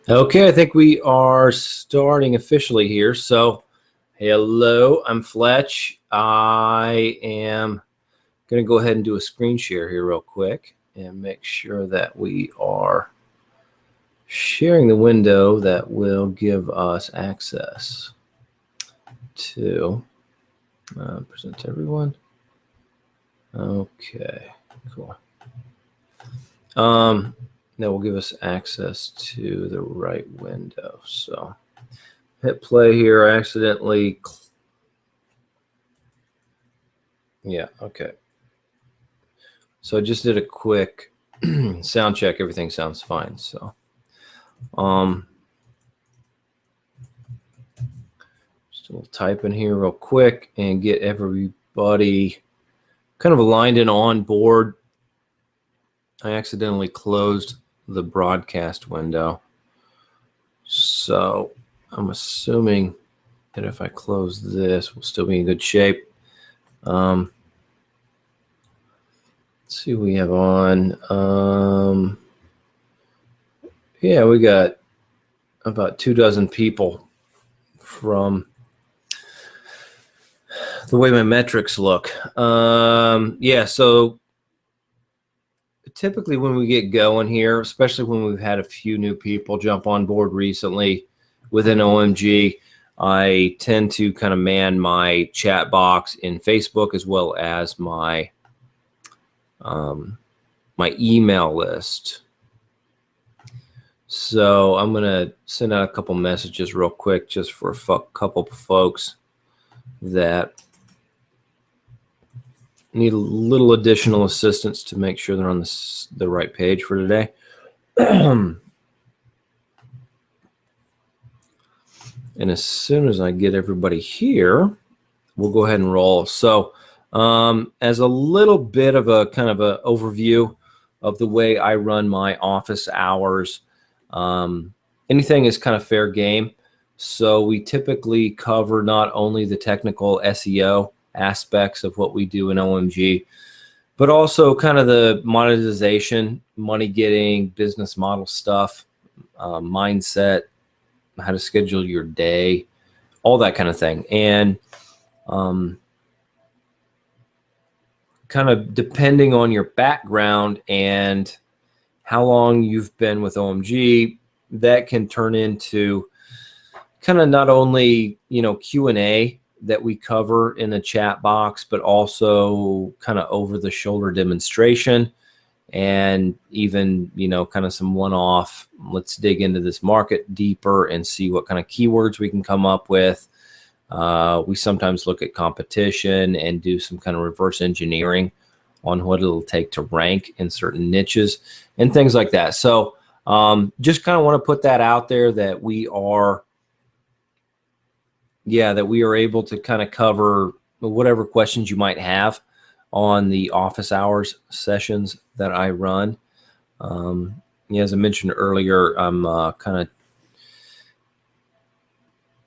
Okay, I think we are starting officially here. So, hello, I'm Fletch. I am going to go ahead and do a screen share here real quick and make sure that we are sharing the window that will give us access to present to everyone. Okay, cool. That will give us access to the right window. So hit play here. I accidentally. Yeah, okay. So I just did a quick sound check. Everything sounds fine. So just a little type in here real quick and get everybody kind of aligned and on board. I accidentally closed the broadcast window. So I'm assuming that if I close this, we'll still be in good shape. Let's see what we have on. Yeah, we got about 24 people from the way my metrics look. Yeah, so typically when we get going here, especially when we've had a few new people jump on board recently within OMG, I tend to kind of man my chat box in Facebook as well as my my email list. So I'm going to send out a couple messages real quick just for a couple folks that need a little additional assistance to make sure they're on the right page for today. And as soon as I get everybody here, we'll go ahead and roll. So as a little bit of a kind of an overview of the way I run my office hours, anything is kind of fair game. So we typically cover not only the technical SEO aspects of what we do in OMG, but also kind of the monetization, money getting, business model stuff, mindset, how to schedule your day, all that kind of thing. And kind of depending on your background and how long you've been with OMG, that can turn into kind of not only, Q&A that we cover in the chat box, but also kind of over the shoulder demonstration and even, kind of some one-off, let's dig into this market deeper and see what kind of keywords we can come up with. We sometimes look at competition and do some kind of reverse engineering on what it'll take to rank in certain niches and things like that. So just kind of want to put that out there that we are able to kind of cover whatever questions you might have on the office hours sessions that I run. As I mentioned earlier, I'm kind of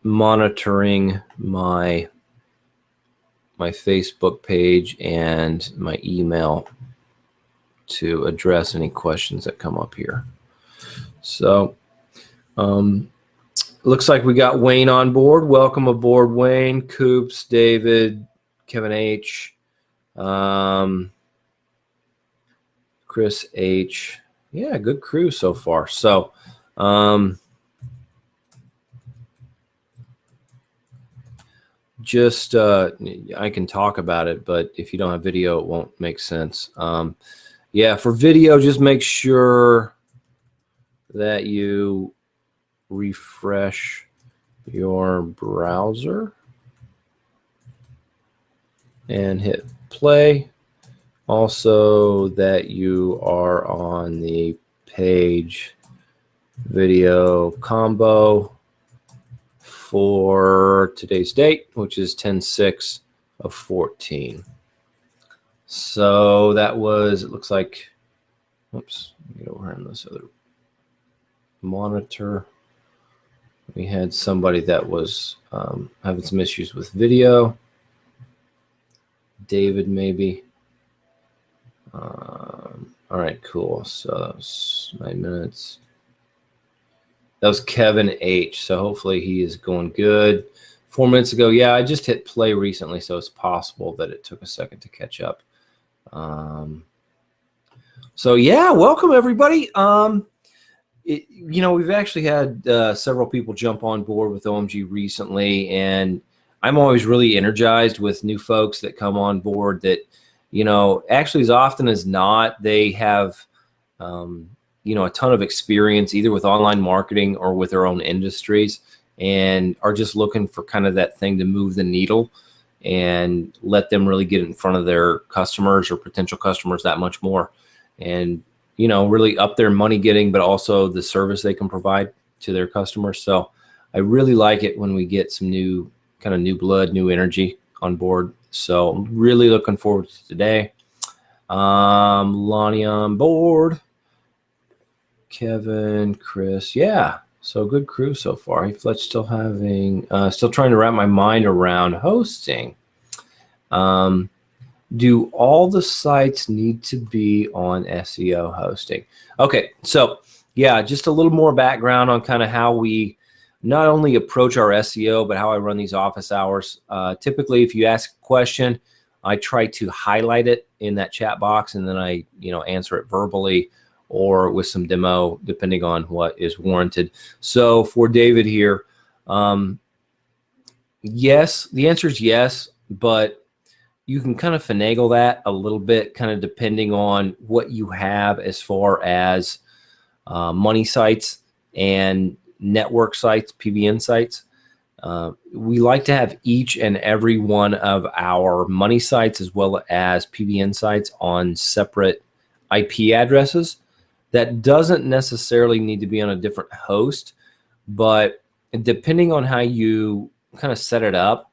monitoring my Facebook page and my email to address any questions that come up here. So looks like we got Wayne on board. Welcome aboard, Wayne, Coops, David, Kevin H, Chris H. Yeah, good crew so far. So just I can talk about it, but if you don't have video, it won't make sense. Yeah, for video, just make sure that you refresh your browser and hit play. Also, that you are on the page video combo for today's date, which is 10/6/14. So that was, it looks like, oops, get over on this other monitor. We had somebody that was having some issues with video. David, maybe. All right, cool. So that was 9 minutes. That was Kevin H. So hopefully he is going good. 4 minutes ago. Yeah, I just hit play recently, so it's possible that it took a second to catch up. So yeah, welcome everybody. We've actually had several people jump on board with OMG recently, and I'm always really energized with new folks that come on board that, actually as often as not, they have, a ton of experience either with online marketing or with their own industries, and are just looking for kind of that thing to move the needle and let them really get in front of their customers or potential customers that much more. And, really up their money getting, but also the service they can provide to their customers. So I really like it when we get some new blood, new energy on board. So I'm really looking forward to today. Lonnie on board. Kevin, Chris. Yeah. So good crew so far. Fletch still trying to wrap my mind around hosting. Do all the sites need to be on SEO hosting? Okay, so yeah, just a little more background on kind of how we not only approach our SEO, but how I run these office hours. Typically, if you ask a question, I try to highlight it in that chat box, and then I answer it verbally or with some demo, depending on what is warranted. So for David here, yes, the answer is yes, but you can kind of finagle that a little bit, kind of depending on what you have as far as money sites and network sites, PBN sites. We like to have each and every one of our money sites as well as PBN sites on separate IP addresses. That doesn't necessarily need to be on a different host, but depending on how you kind of set it up,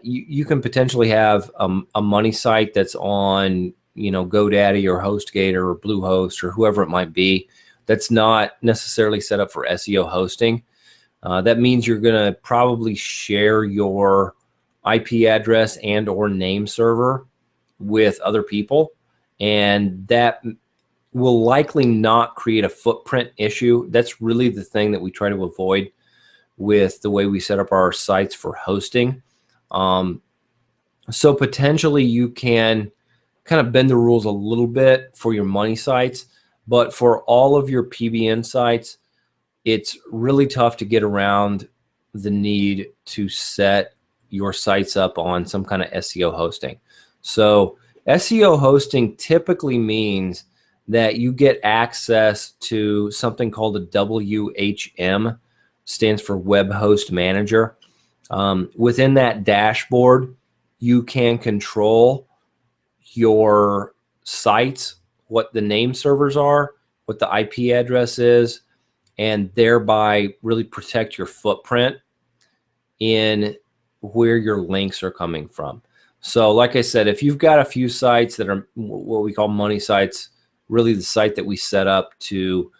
you can potentially have a money site that's on, GoDaddy or HostGator or Bluehost or whoever it might be, that's not necessarily set up for SEO hosting. That means you're going to probably share your IP address and or name server with other people, and that will likely not create a footprint issue. That's really the thing that we try to avoid with the way we set up our sites for hosting. So potentially you can kind of bend the rules a little bit for your money sites, but for all of your PBN sites, it's really tough to get around the need to set your sites up on some kind of SEO hosting. So SEO hosting typically means that you get access to something called a WHM, stands for Web Host Manager. Within that dashboard, you can control your sites, what the name servers are, what the IP address is, and thereby really protect your footprint in where your links are coming from. So like I said, if you've got a few sites that are what we call money sites, really the site that we set up to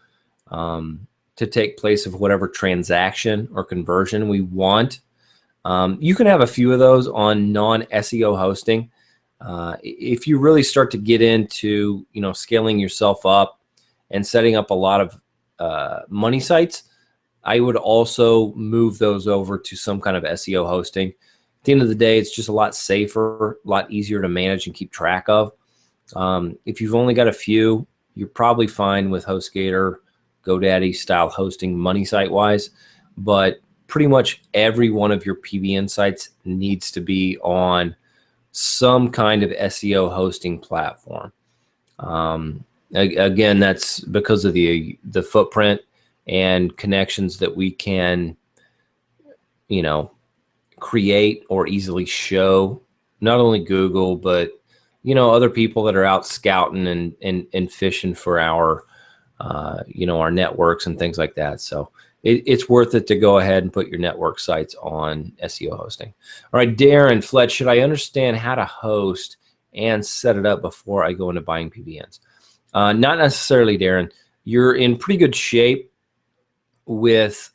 take place of whatever transaction or conversion we want, you can have a few of those on non-SEO hosting. If you really start to get into, scaling yourself up and setting up a lot of money sites, I would also move those over to some kind of SEO hosting. At the end of the day, it's just a lot safer, a lot easier to manage and keep track of. If you've only got a few, you're probably fine with HostGator, GoDaddy style hosting money site wise, but pretty much every one of your PBN sites needs to be on some kind of SEO hosting platform. Again, that's because of the footprint and connections that we can, create or easily show not only Google, but, other people that are out scouting and fishing for our, our networks and things like that. So it's worth it to go ahead and put your network sites on SEO hosting. All right, Darren, Fletch, should I understand how to host and set it up before I go into buying PBNs? Not necessarily, Darren. You're in pretty good shape with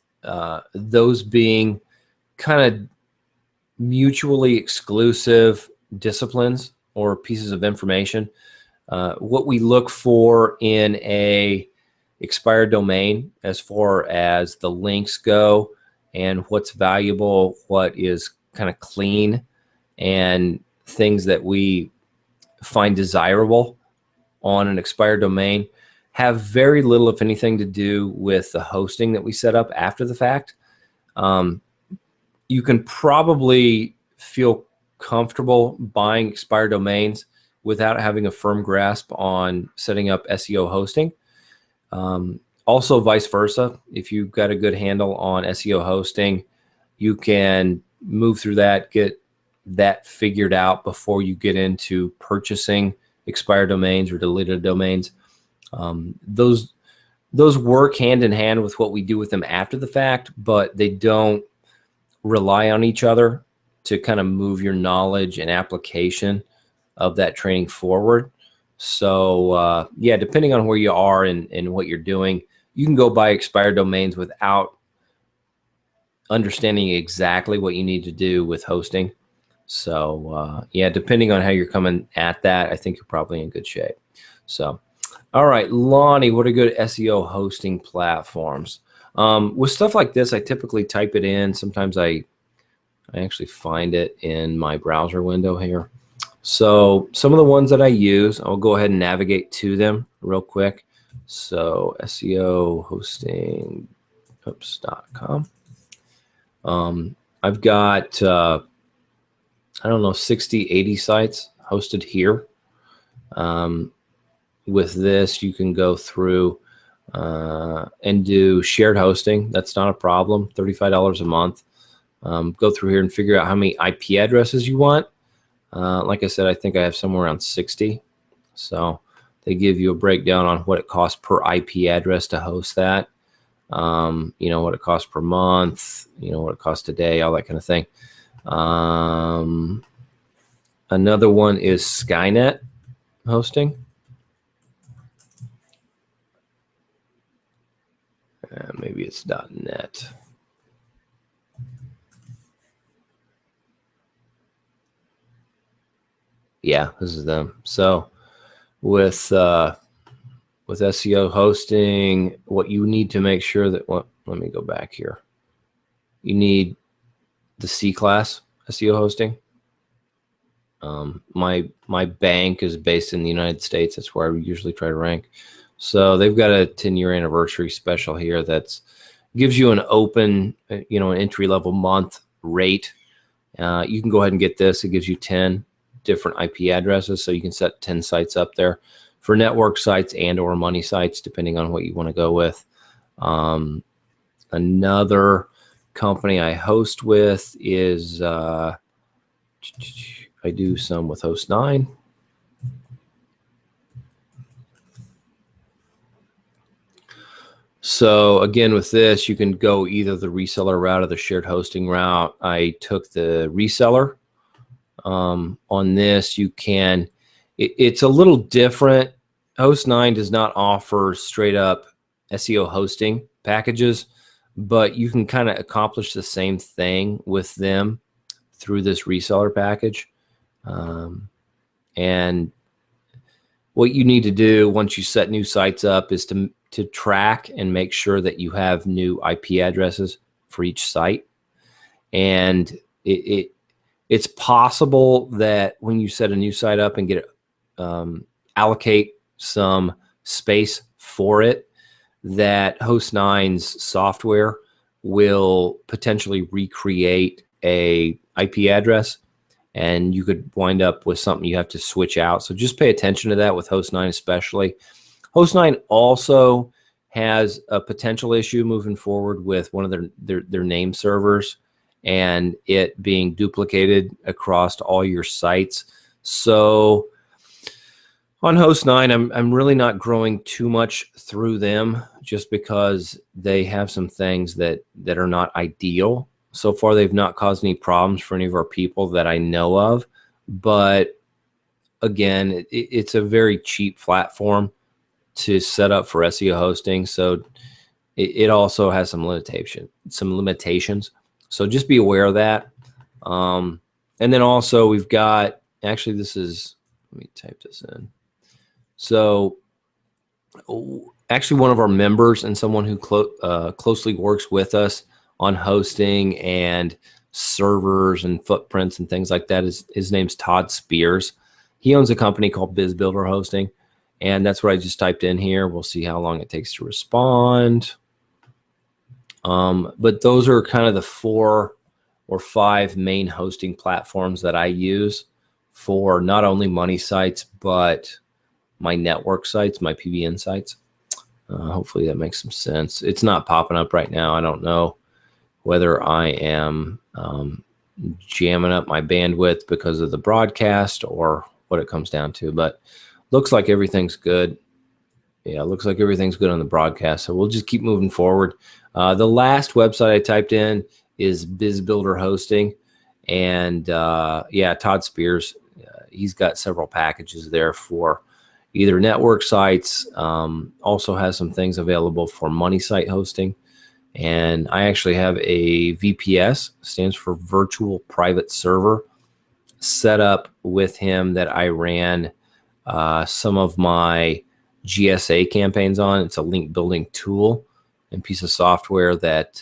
those being kind of mutually exclusive disciplines or pieces of information. What we look for in a expired domain as far as the links go and what's valuable, what is kind of clean, and things that we find desirable on an expired domain have very little, if anything, to do with the hosting that we set up after the fact. You can probably feel comfortable buying expired domains without having a firm grasp on setting up SEO hosting. Also vice versa. If you've got a good handle on SEO hosting, you can move through that, get that figured out before you get into purchasing expired domains or deleted domains. Those work hand in hand with what we do with them after the fact, but they don't rely on each other to kind of move your knowledge and application of that training forward. So yeah, depending on where you are and what you're doing, you can go buy expired domains without understanding exactly what you need to do with hosting. So yeah, depending on how you're coming at that, I think you're probably in good shape. So, all right, Lonnie, what are good SEO hosting platforms? With stuff like this, I typically type it in. Sometimes I actually find it in my browser window here. So some of the ones that I use, I'll go ahead and navigate to them real quick. So SEOhosting.com. I've got, I don't know, 60, 80 sites hosted here. With this, you can go through and do shared hosting. That's not a problem, $35 a month. Go through here and figure out how many IP addresses you want. Like I said, I think I have somewhere around 60. So they give you a breakdown on what it costs per IP address to host that. You know, what it costs per month, you know, what it costs a day, all that kind of thing. Another one is Skynet hosting. Maybe it's .net. Yeah, this is them. So with SEO hosting, what you need to make sure that, well, let me go back here. You need the C class SEO hosting. My bank is based in the United States. That's where I usually try to rank. So they've got a 10-year anniversary special here that's gives you an open, you know, an entry-level month rate. You can go ahead and get this. It gives you 10 different IP addresses, so you can set 10 sites up there for network sites and or money sites, depending on what you want to go with. Another company I host with is I do some with Host9. So again, with this, you can go either the reseller route or the shared hosting route. I took the reseller. On this, you can, it's a little different. Host9 does not offer straight up SEO hosting packages, but you can kind of accomplish the same thing with them through this reseller package. And what you need to do once you set new sites up is to track and make sure that you have new IP addresses for each site. And it's possible that when you set a new site up and get it, allocate some space for it, that Host9's software will potentially recreate a IP address, and you could wind up with something you have to switch out. So just pay attention to that with Host9 especially. Host9 also has a potential issue moving forward with one of their name servers and it being duplicated across all your sites. So on Host9, I'm really not growing too much through them just because they have some things that are not ideal. So far, they've not caused any problems for any of our people that I know of. But again, it's a very cheap platform to set up for SEO hosting. So it also has some limitations. So just be aware of that. And then also we've got, actually this is, let me type this in. So actually one of our members and someone who closely works with us on hosting and servers and footprints and things like that. His name's Todd Spears. He owns a company called BizBuilder Hosting, and that's what I just typed in here. We'll see how long it takes to respond. But those are kind of the 4 or 5 main hosting platforms that I use for not only money sites, but my network sites, my PBN sites. Hopefully that makes some sense. It's not popping up right now. I don't know whether I am jamming up my bandwidth because of the broadcast or what it comes down to, but looks like everything's good. Yeah, it looks like everything's good on the broadcast. So we'll just keep moving forward. The last website I typed in is BizBuilder Hosting. And yeah, Todd Spears, he's got several packages there for either network sites, also has some things available for money site hosting. And I actually have a VPS, stands for Virtual Private Server, set up with him that I ran some of my GSA campaigns on. It's a link building tool and piece of software that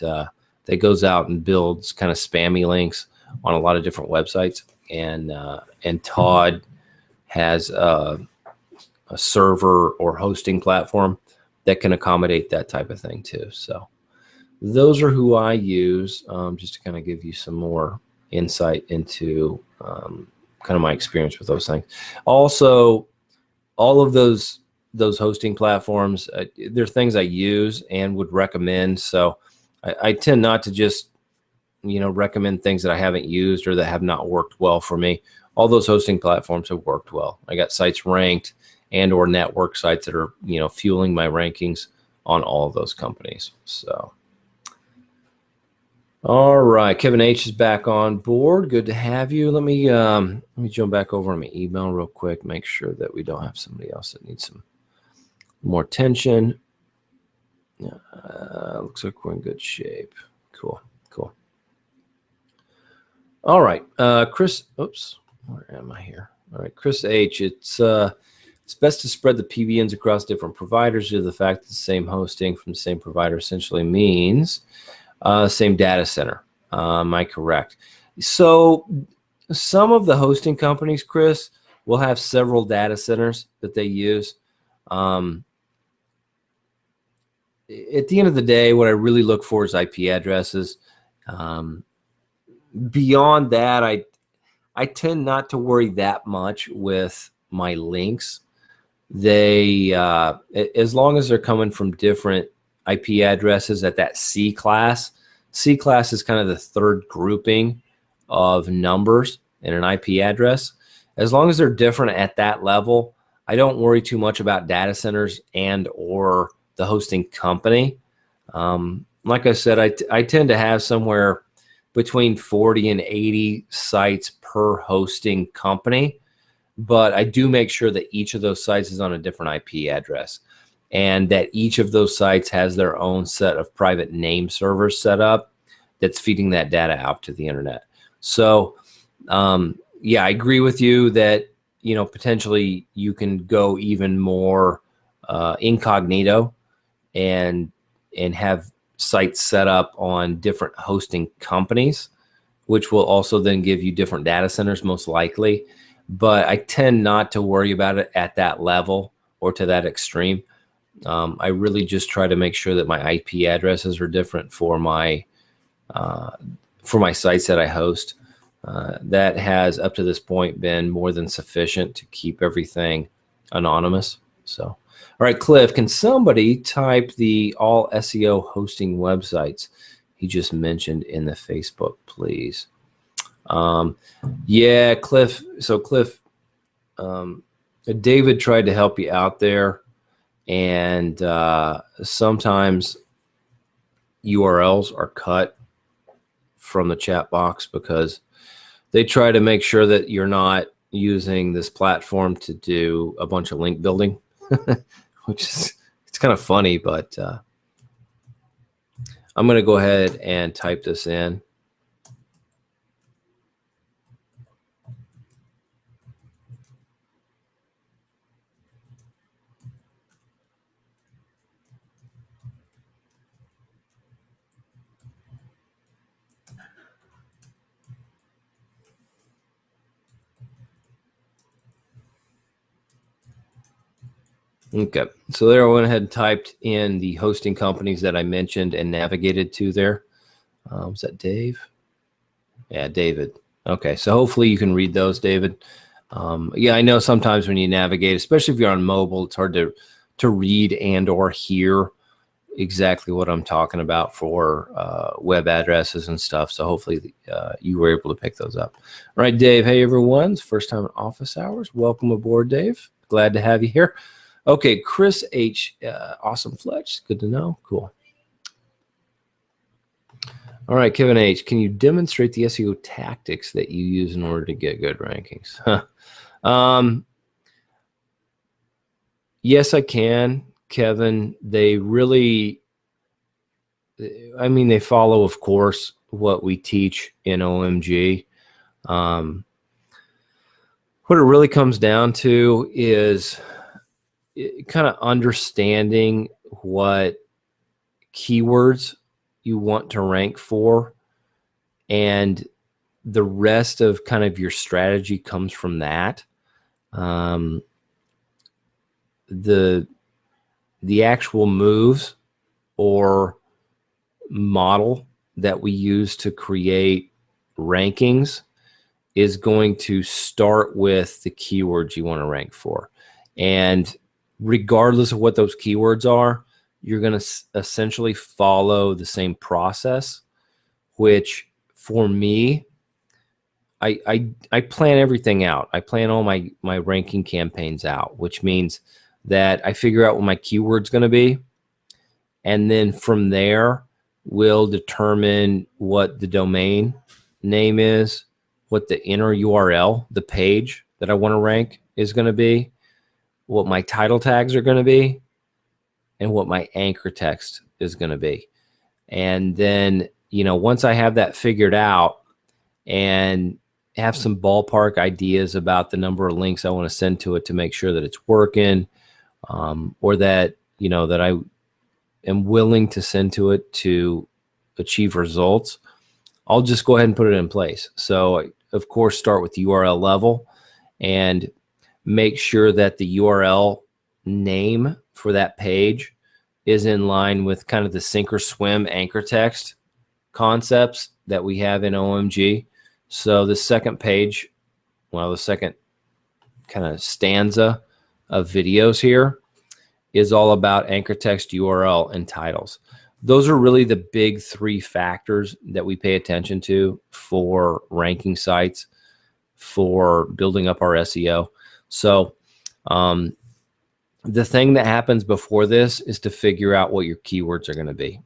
that goes out and builds kind of spammy links on a lot of different websites. And Todd has a server or hosting platform that can accommodate that type of thing too. So those are who I use, just to kind of give you some more insight into kind of my experience with those things. Also, all of those hosting platforms, they're things I use and would recommend. So I tend not to just, recommend things that I haven't used or that have not worked well for me. All those hosting platforms have worked well. I got sites ranked and or network sites that are, fueling my rankings on all of those companies. So, all right, Kevin H is back on board. Good to have you. Let me jump back over on my email real quick. Make sure that we don't have somebody else that needs some more attention. Looks like we're in good shape. Cool. All right, Chris. Oops, where am I here? All right, Chris H. It's best to spread the PBNs across different providers due to the fact that the same hosting from the same provider essentially means same data center. Am I correct? So some of the hosting companies, Chris, will have several data centers that they use. At the end of the day, what I really look for is IP addresses. Beyond that, I tend not to worry that much with my links. They, as long as they're coming from different IP addresses at that C class. C class is kind of the third grouping of numbers in an IP address. As long as they're different at that level, I don't worry too much about data centers and or the hosting company. Like I said, I tend to have somewhere between 40 and 80 sites per hosting company, but I do make sure that each of those sites is on a different IP address and that each of those sites has their own set of private name servers set up that's feeding that data out to the internet. So, yeah, I agree with you that, potentially you can go even more incognito and have sites set up on different hosting companies, which will also then give you different data centers most likely. But I tend not to worry about it at that level or to that extreme. I really just try to make sure that my IP addresses are different for my sites that I host. That has up to this point been more than sufficient to keep everything anonymous. So. All right, Cliff, can somebody type the all SEO hosting websites he just mentioned in the Facebook, please? Yeah, Cliff. So Cliff, David tried to help you out there. And sometimes URLs are cut from the chat box because they try to make sure that you're not using this platform to do a bunch of link building. Which is, it's kind of funny, but I'm going to go ahead and type this in. Okay, so there I went ahead and typed in the hosting companies that I mentioned and navigated to there. Was that Dave? Yeah, David. Okay, so hopefully you can read those, David. Yeah, I know sometimes when you navigate, especially if you're on mobile, it's hard to read and or hear exactly what I'm talking about for web addresses and stuff. So hopefully you were able to pick those up. All right, Dave. Hey, everyone. It's first time in office hours. Welcome aboard, Dave. Glad to have you here. Okay, Chris H. Awesome Fletch. Good to know. Cool. All right, Kevin H. Can you demonstrate the SEO tactics that you use in order to get good rankings? Yes, I can, Kevin. They really, I mean, they follow, of course, what we teach in OMG. What it really comes down to is kind of understanding what keywords you want to rank for, and the rest of kind of your strategy comes from that. The actual moves or model that we use to create rankings is going to start with the keywords you want to rank for. And regardless of what those keywords are, you're going to essentially follow the same process, which for me, I plan everything out. I plan all my ranking campaigns out, which means that I figure out what my keyword's going to be. And then from there, we'll determine what the domain name is, what the inner URL, the page that I want to rank is going to be, what my title tags are going to be, and what my anchor text is going to be. And then, once I have that figured out and have some ballpark ideas about the number of links I want to send to it to make sure that it's working, or that, that I am willing to send to it to achieve results, I'll just go ahead and put it in place. So I, of course, start with the URL level and make sure that the URL name for that page is in line with kind of the sink or swim anchor text concepts that we have in OMG. So the second page, well, the second kind of stanza of videos here is all about anchor text, URL, and titles. Those are really the big three factors that we pay attention to for ranking sites, for building up our SEO. So the thing that happens before this is to figure out what your keywords are going to be.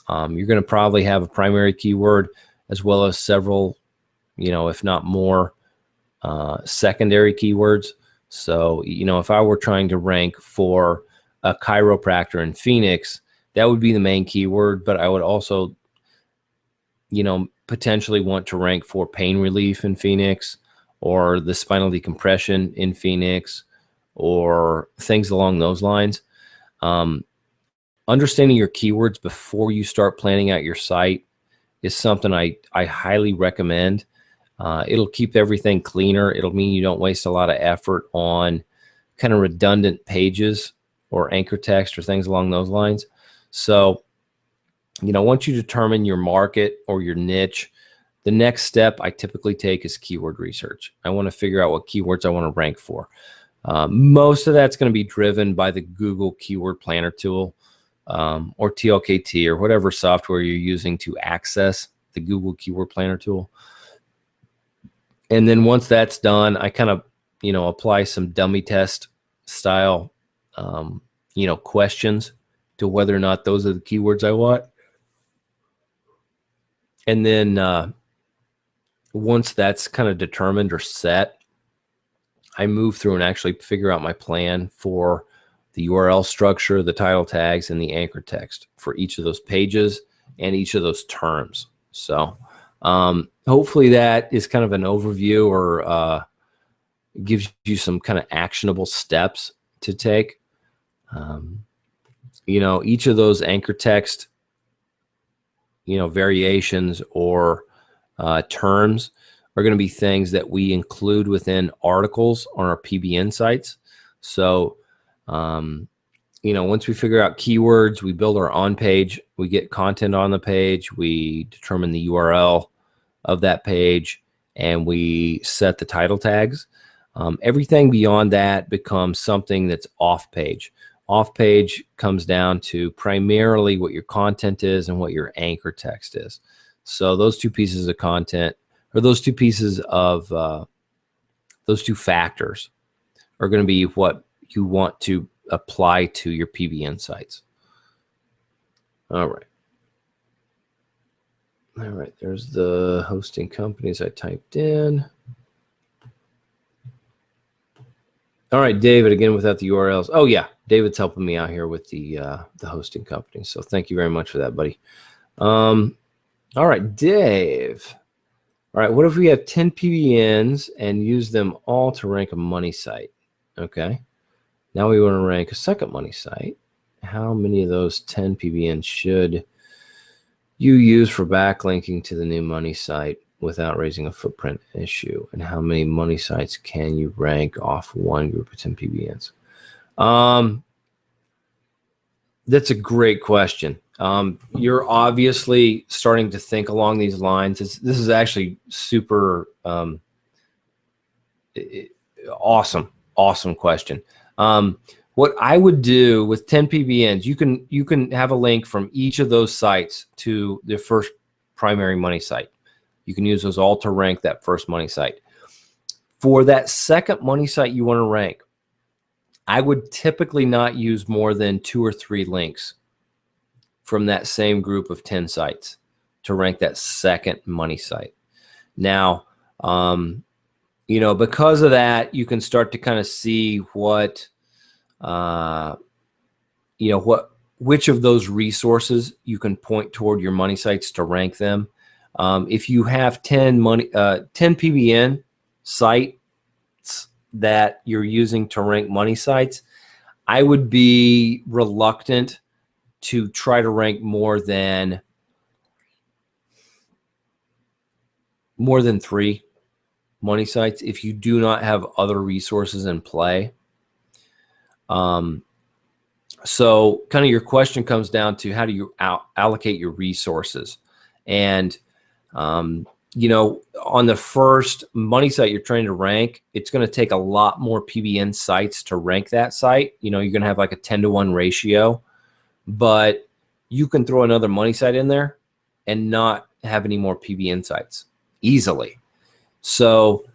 You're going to probably have a primary keyword as well as several, if not more, secondary keywords. So, if I were trying to rank for a chiropractor in Phoenix, that would be the main keyword, but I would also, potentially want to rank for pain relief in Phoenix, or the spinal decompression in Phoenix, or things along those lines. Understanding your keywords before you start planning out your site is something I highly recommend. It'll keep everything cleaner. It'll mean you don't waste a lot of effort on kind of redundant pages or anchor text or things along those lines. So, once you determine your market or your niche, the next step I typically take is keyword research. I want to figure out what keywords I want to rank for. Most of that's going to be driven by the Google Keyword Planner tool, or TLKT, or whatever software you're using to access the Google Keyword Planner tool. And then once that's done, I kind of, apply some dummy test style, questions to whether or not those are the keywords I want. And then once that's kind of determined or set, I move through and actually figure out my plan for the URL structure, the title tags, and the anchor text for each of those pages and each of those terms. So hopefully that is kind of an overview, or gives you some kind of actionable steps to take. Each of those anchor text, variations or terms are going to be things that we include within articles on our PBN sites. So once we figure out keywords, we build our on page, we get content on the page, we determine the URL of that page, and we set the title tags. Everything beyond that becomes something that's off page. Off page comes down to primarily what your content is and what your anchor text is. So those two pieces of content, or those two pieces of those two factors, are going to be what you want to apply to your PBN sites. All right. All right, there's the hosting companies I typed in. All right, David, again, without the URLs. Oh, yeah, David's helping me out here with the hosting company. So thank you very much for that, buddy. All right, Dave. All right, what if we have 10 PBNs and use them all to rank a money site? Okay. Now we want to rank a second money site. How many of those 10 PBNs should you use for backlinking to the new money site without raising a footprint issue? And how many money sites can you rank off one group of 10 PBNs? That's a great question. You're obviously starting to think along these lines. This is actually super awesome question. What I would do with 10 PBNs, you can have a link from each of those sites to the first primary money site. You can use those all to rank that first money site. For that second money site you want to rank, I would typically not use more than 2 or 3 links from that same group of 10 sites to rank that second money site. Now, because of that, you can start to kind of see what, which of those resources you can point toward your money sites to rank them. If you have 10 PBN sites that you're using to rank money sites, I would be reluctant to try to rank more than 3 money sites if you do not have other resources in play. So kind of your question comes down to, how do you allocate your resources? And, on the first money site you're trying to rank, it's going to take a lot more PBN sites to rank that site. You're going to have like a 10-to-1 ratio, but you can throw another money site in there and not have any more PBN sites easily. So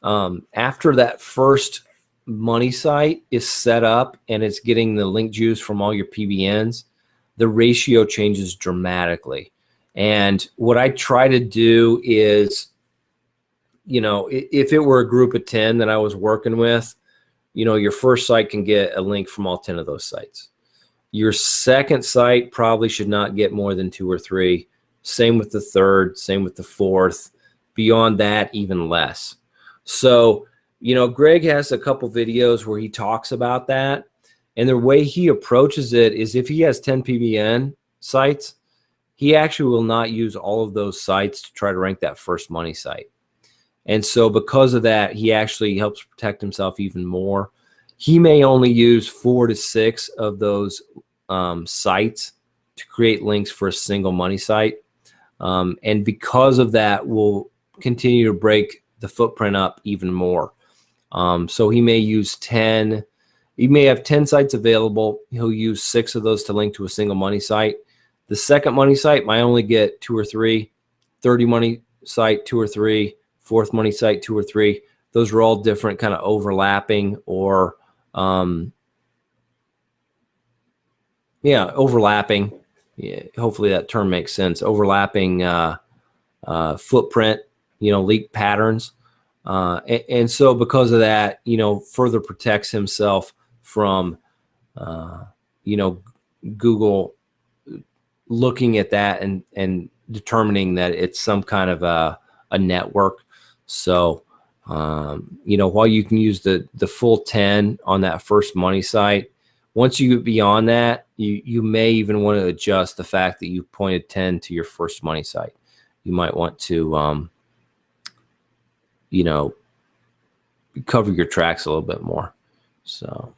after that first money site is set up and it's getting the link juice from all your PBNs, the ratio changes dramatically. And what I try to do is, if it were a group of 10 that I was working with, your first site can get a link from all 10 of those sites. Your second site probably should not get more than 2 or 3. Same with the third, same with the fourth. Beyond that, even less. So, Greg has a couple videos where he talks about that. And the way he approaches it is, if he has 10 PBN sites, he actually will not use all of those sites to try to rank that first money site. And so because of that, he actually helps protect himself even more. He may only use 4 to 6 of those sites to create links for a single money site. And because of that, we'll continue to break the footprint up even more. So he may use 10. He may have 10 sites available. He'll use 6 of those to link to a single money site. The second money site might only get 2 or 3. 30 money site, 2 or 3. Fourth money site, 2 or 3. Those are all different, kind of overlapping, or overlapping. Yeah, hopefully that term makes sense. Overlapping footprint, leak patterns. And so because of that, further protects himself from, Google looking at that and determining that it's some kind of a network. So, while you can use the full 10 on that first money site, once you get beyond that, you may even want to adjust the fact that you pointed 10 to your first money site. You might want to, cover your tracks a little bit more. So,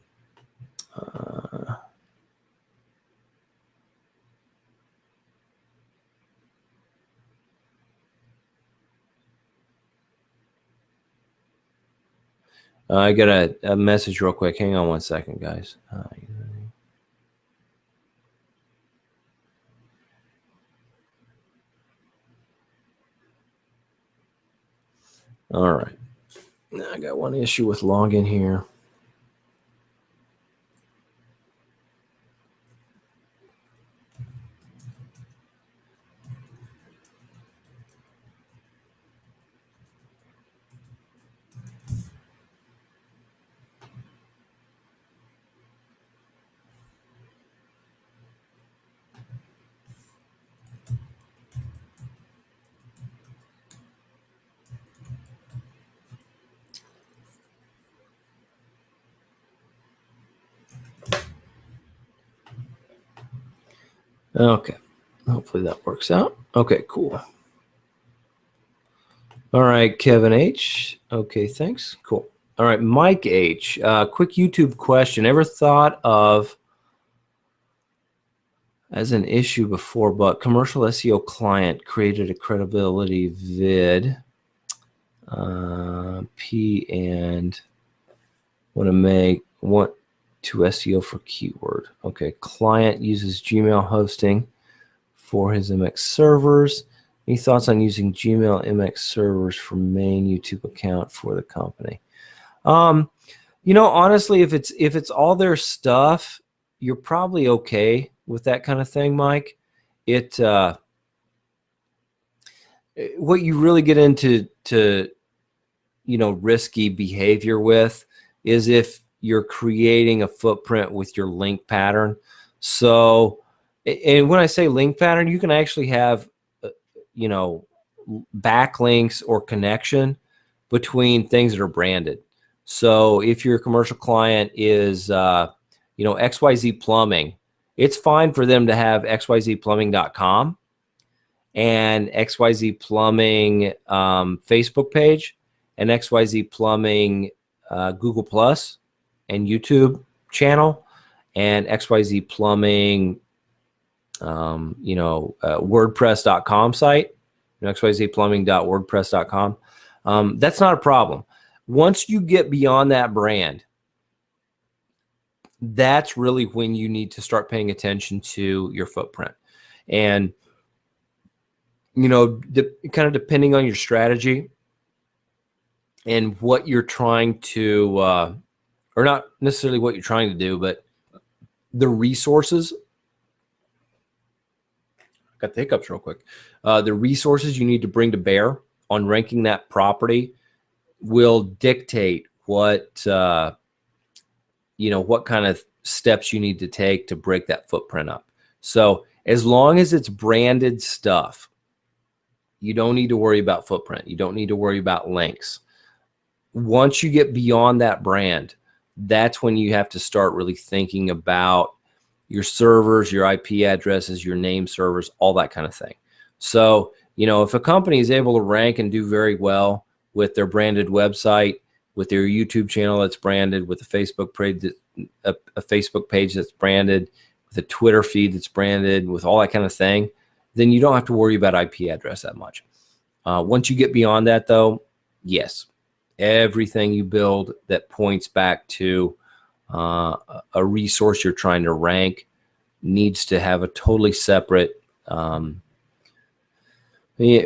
I got a message real quick. Hang on one second, guys. All right. Now I got one issue with login here. Okay. Hopefully that works out. Okay, cool. All right, Kevin H. Okay, thanks. Cool. All right, Mike H. Quick YouTube question. Ever thought of as an issue before, but commercial SEO client created a credibility vid P and want to SEO for keyword. Okay, client uses Gmail hosting for his MX servers. Any thoughts on using Gmail MX servers for main YouTube account for the company? You know, honestly, if it's all their stuff, you're probably okay with that kind of thing, Mike. What you really get into risky behavior with is if you're creating a footprint with your link pattern. So, and when I say link pattern, you can actually have backlinks or connection between things that are branded. So if your commercial client is XYZ Plumbing, it's fine for them to have xyzplumbing.com and XYZ Plumbing Facebook page and XYZ Plumbing Google Plus and YouTube channel and XYZ Plumbing WordPress.com site, xyzplumbing.wordpress.com. That's not a problem. Once you get beyond that brand, that's really when you need to start paying attention to your footprint. And, kind of depending on your strategy and what you're trying to, or not necessarily what you're trying to do, but the resources. Got the hiccups real quick. The resources you need to bring to bear on ranking that property will dictate what kind of steps you need to take to break that footprint up. So as long as it's branded stuff, you don't need to worry about footprint. You don't need to worry about links. Once you get beyond that brand, that's when you have to start really thinking about your servers, your IP addresses, your name servers, all that kind of thing. So, if a company is able to rank and do very well with their branded website, with their YouTube channel that's branded, with a Facebook page that's branded, with a Twitter feed that's branded, with all that kind of thing, then you don't have to worry about IP address that much. Once you get beyond that, though, yes, everything you build that points back to a resource you're trying to rank needs to have a totally separate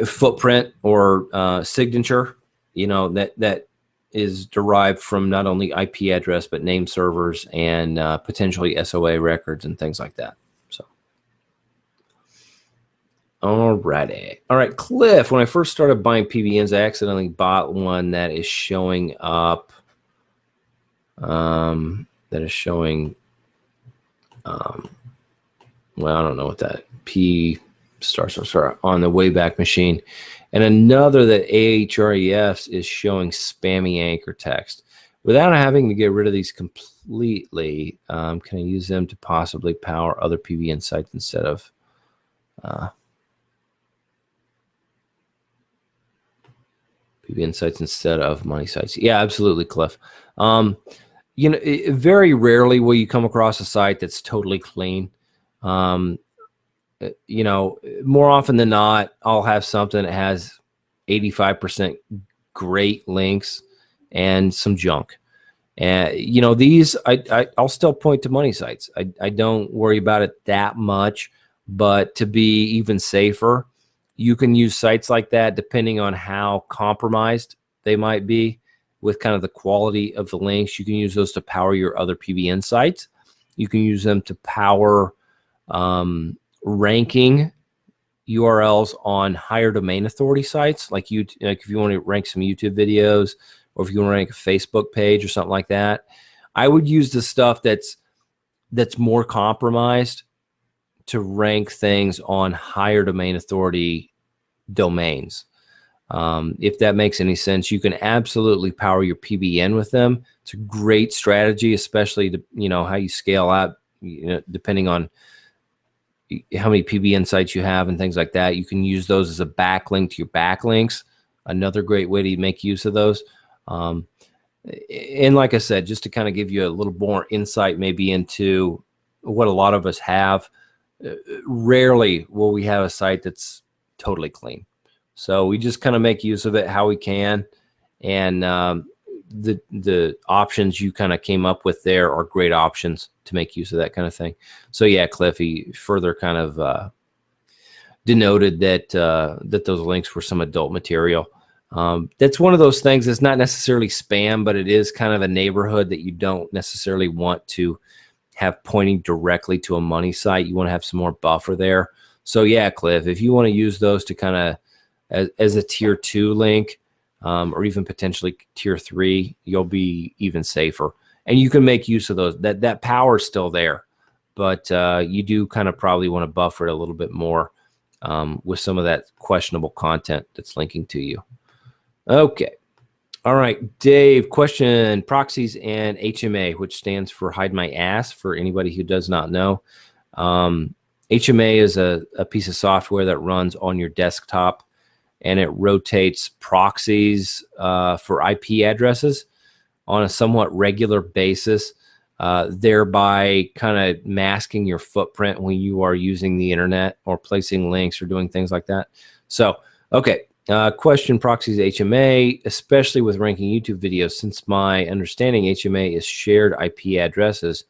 footprint or signature, that is derived from not only IP address, but name servers and potentially SOA records and things like that. So, alrighty. All right, Cliff, when I first started buying PBNs, I accidentally bought one that is showing up, well, I don't know what that P star on the Wayback Machine, and another that Ahrefs is showing spammy anchor text. Without having to get rid of these completely, can I use them to possibly power other PBN sites instead of money sites? Yeah, absolutely, Cliff. Very rarely will you come across a site that's totally clean. More often than not, I'll have something that has 85% great links and some junk. And these I'll still point to money sites. I don't worry about it that much, but to be even safer, you can use sites like that depending on how compromised they might be with kind of the quality of the links. You can use those to power your other PBN sites. You can use them to power ranking URLs on higher domain authority sites, like if you want to rank some YouTube videos, or if you want to rank a Facebook page or something like that. I would use the stuff that's more compromised to rank things on higher domain authority domains. If that makes any sense, you can absolutely power your PBN with them. It's a great strategy, especially to, how you scale out, depending on how many PBN sites you have and things like that. You can use those as a backlink to your backlinks. Another great way to make use of those. And like I said, just to kind of give you a little more insight maybe into what a lot of us have, rarely will we have a site that's totally clean. So we just kind of make use of it how we can. And the options you kind of came up with there are great options to make use of that kind of thing. So yeah, Cliffy further kind of denoted that that those links were some adult material. That's one of those things that's not necessarily spam, but it is kind of a neighborhood that you don't necessarily want to have pointing directly to a money site. You want to have some more buffer there. So yeah, Cliff, if you want to use those to kind of as a tier 2 link, or even potentially tier 3, you'll be even safer. And you can make use of those. That power is still there, but you do kind of probably want to buffer it a little bit more with some of that questionable content that's linking to you. Okay. All right, Dave, question: proxies and HMA, which stands for hide my ass for anybody who does not know. HMA is a piece of software that runs on your desktop, and it rotates proxies for IP addresses on a somewhat regular basis, thereby kind of masking your footprint when you are using the internet or placing links or doing things like that. So, okay. Question: proxies HMA, especially with ranking YouTube videos. Since my understanding HMA is shared IP addresses,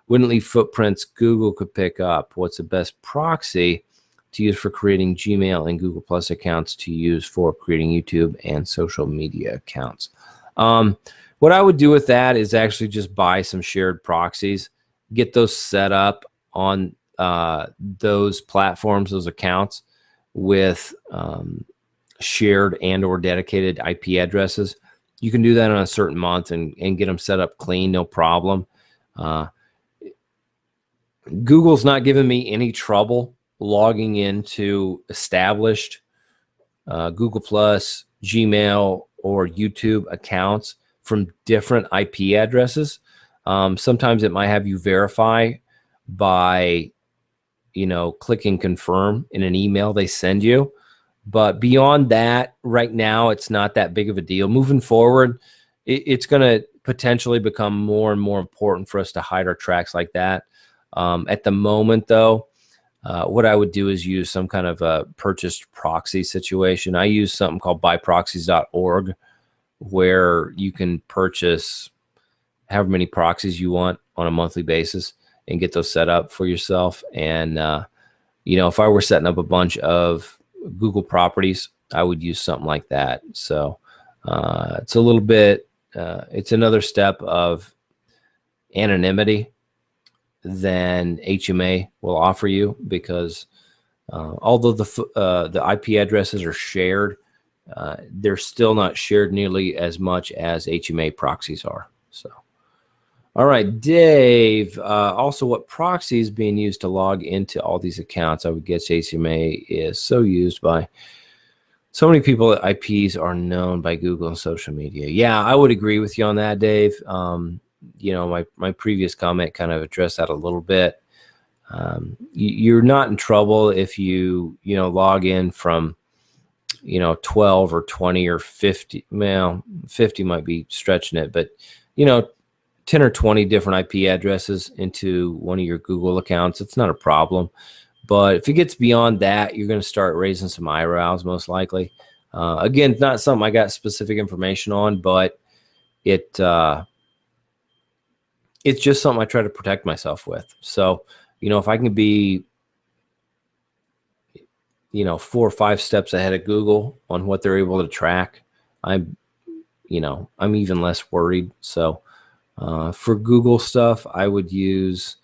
wouldn't leave footprints Google could pick up. What's the best proxy to use for creating Gmail and Google Plus accounts to use for creating YouTube and social media accounts? What I would do with that is actually just buy some shared proxies, get those set up on those platforms, those accounts with shared and or dedicated IP addresses. You can do that on a certain month and get them set up clean, no problem. Google's not giving me any trouble logging into established Google Plus, Gmail, or YouTube accounts from different IP addresses. Sometimes it might have you verify by, clicking confirm in an email they send you. But beyond that, right now, it's not that big of a deal. Moving forward, it's going to potentially become more and more important for us to hide our tracks like that. At the moment, though, what I would do is use some kind of a purchased proxy situation. I use something called buyproxies.org, where you can purchase however many proxies you want on a monthly basis and get those set up for yourself. And, if I were setting up a bunch of Google properties, I would use something like that. So it's a little bit, it's another step of anonymity than HMA will offer you, because although the IP addresses are shared, they're still not shared nearly as much as HMA proxies are. So, all right, Dave, also what proxy is being used to log into all these accounts? I would guess HMA is so used by so many people that IPs are known by Google and social media. Yeah, I would agree with you on that, Dave. My previous comment kind of addressed that a little bit. You're not in trouble if you log in from 12 or 20 or 50. Well, 50 might be stretching it, but 10 or 20 different IP addresses into one of your Google accounts. It's not a problem. But if it gets beyond that, you're going to start raising some eyebrows, most likely. Again, not something I got specific information on, but it it's just something I try to protect myself with. So, you know, if I can be, you know, 4 or 5 steps ahead of Google on what they're able to track, I'm, you know, I'm even less worried. So for Google stuff, I would use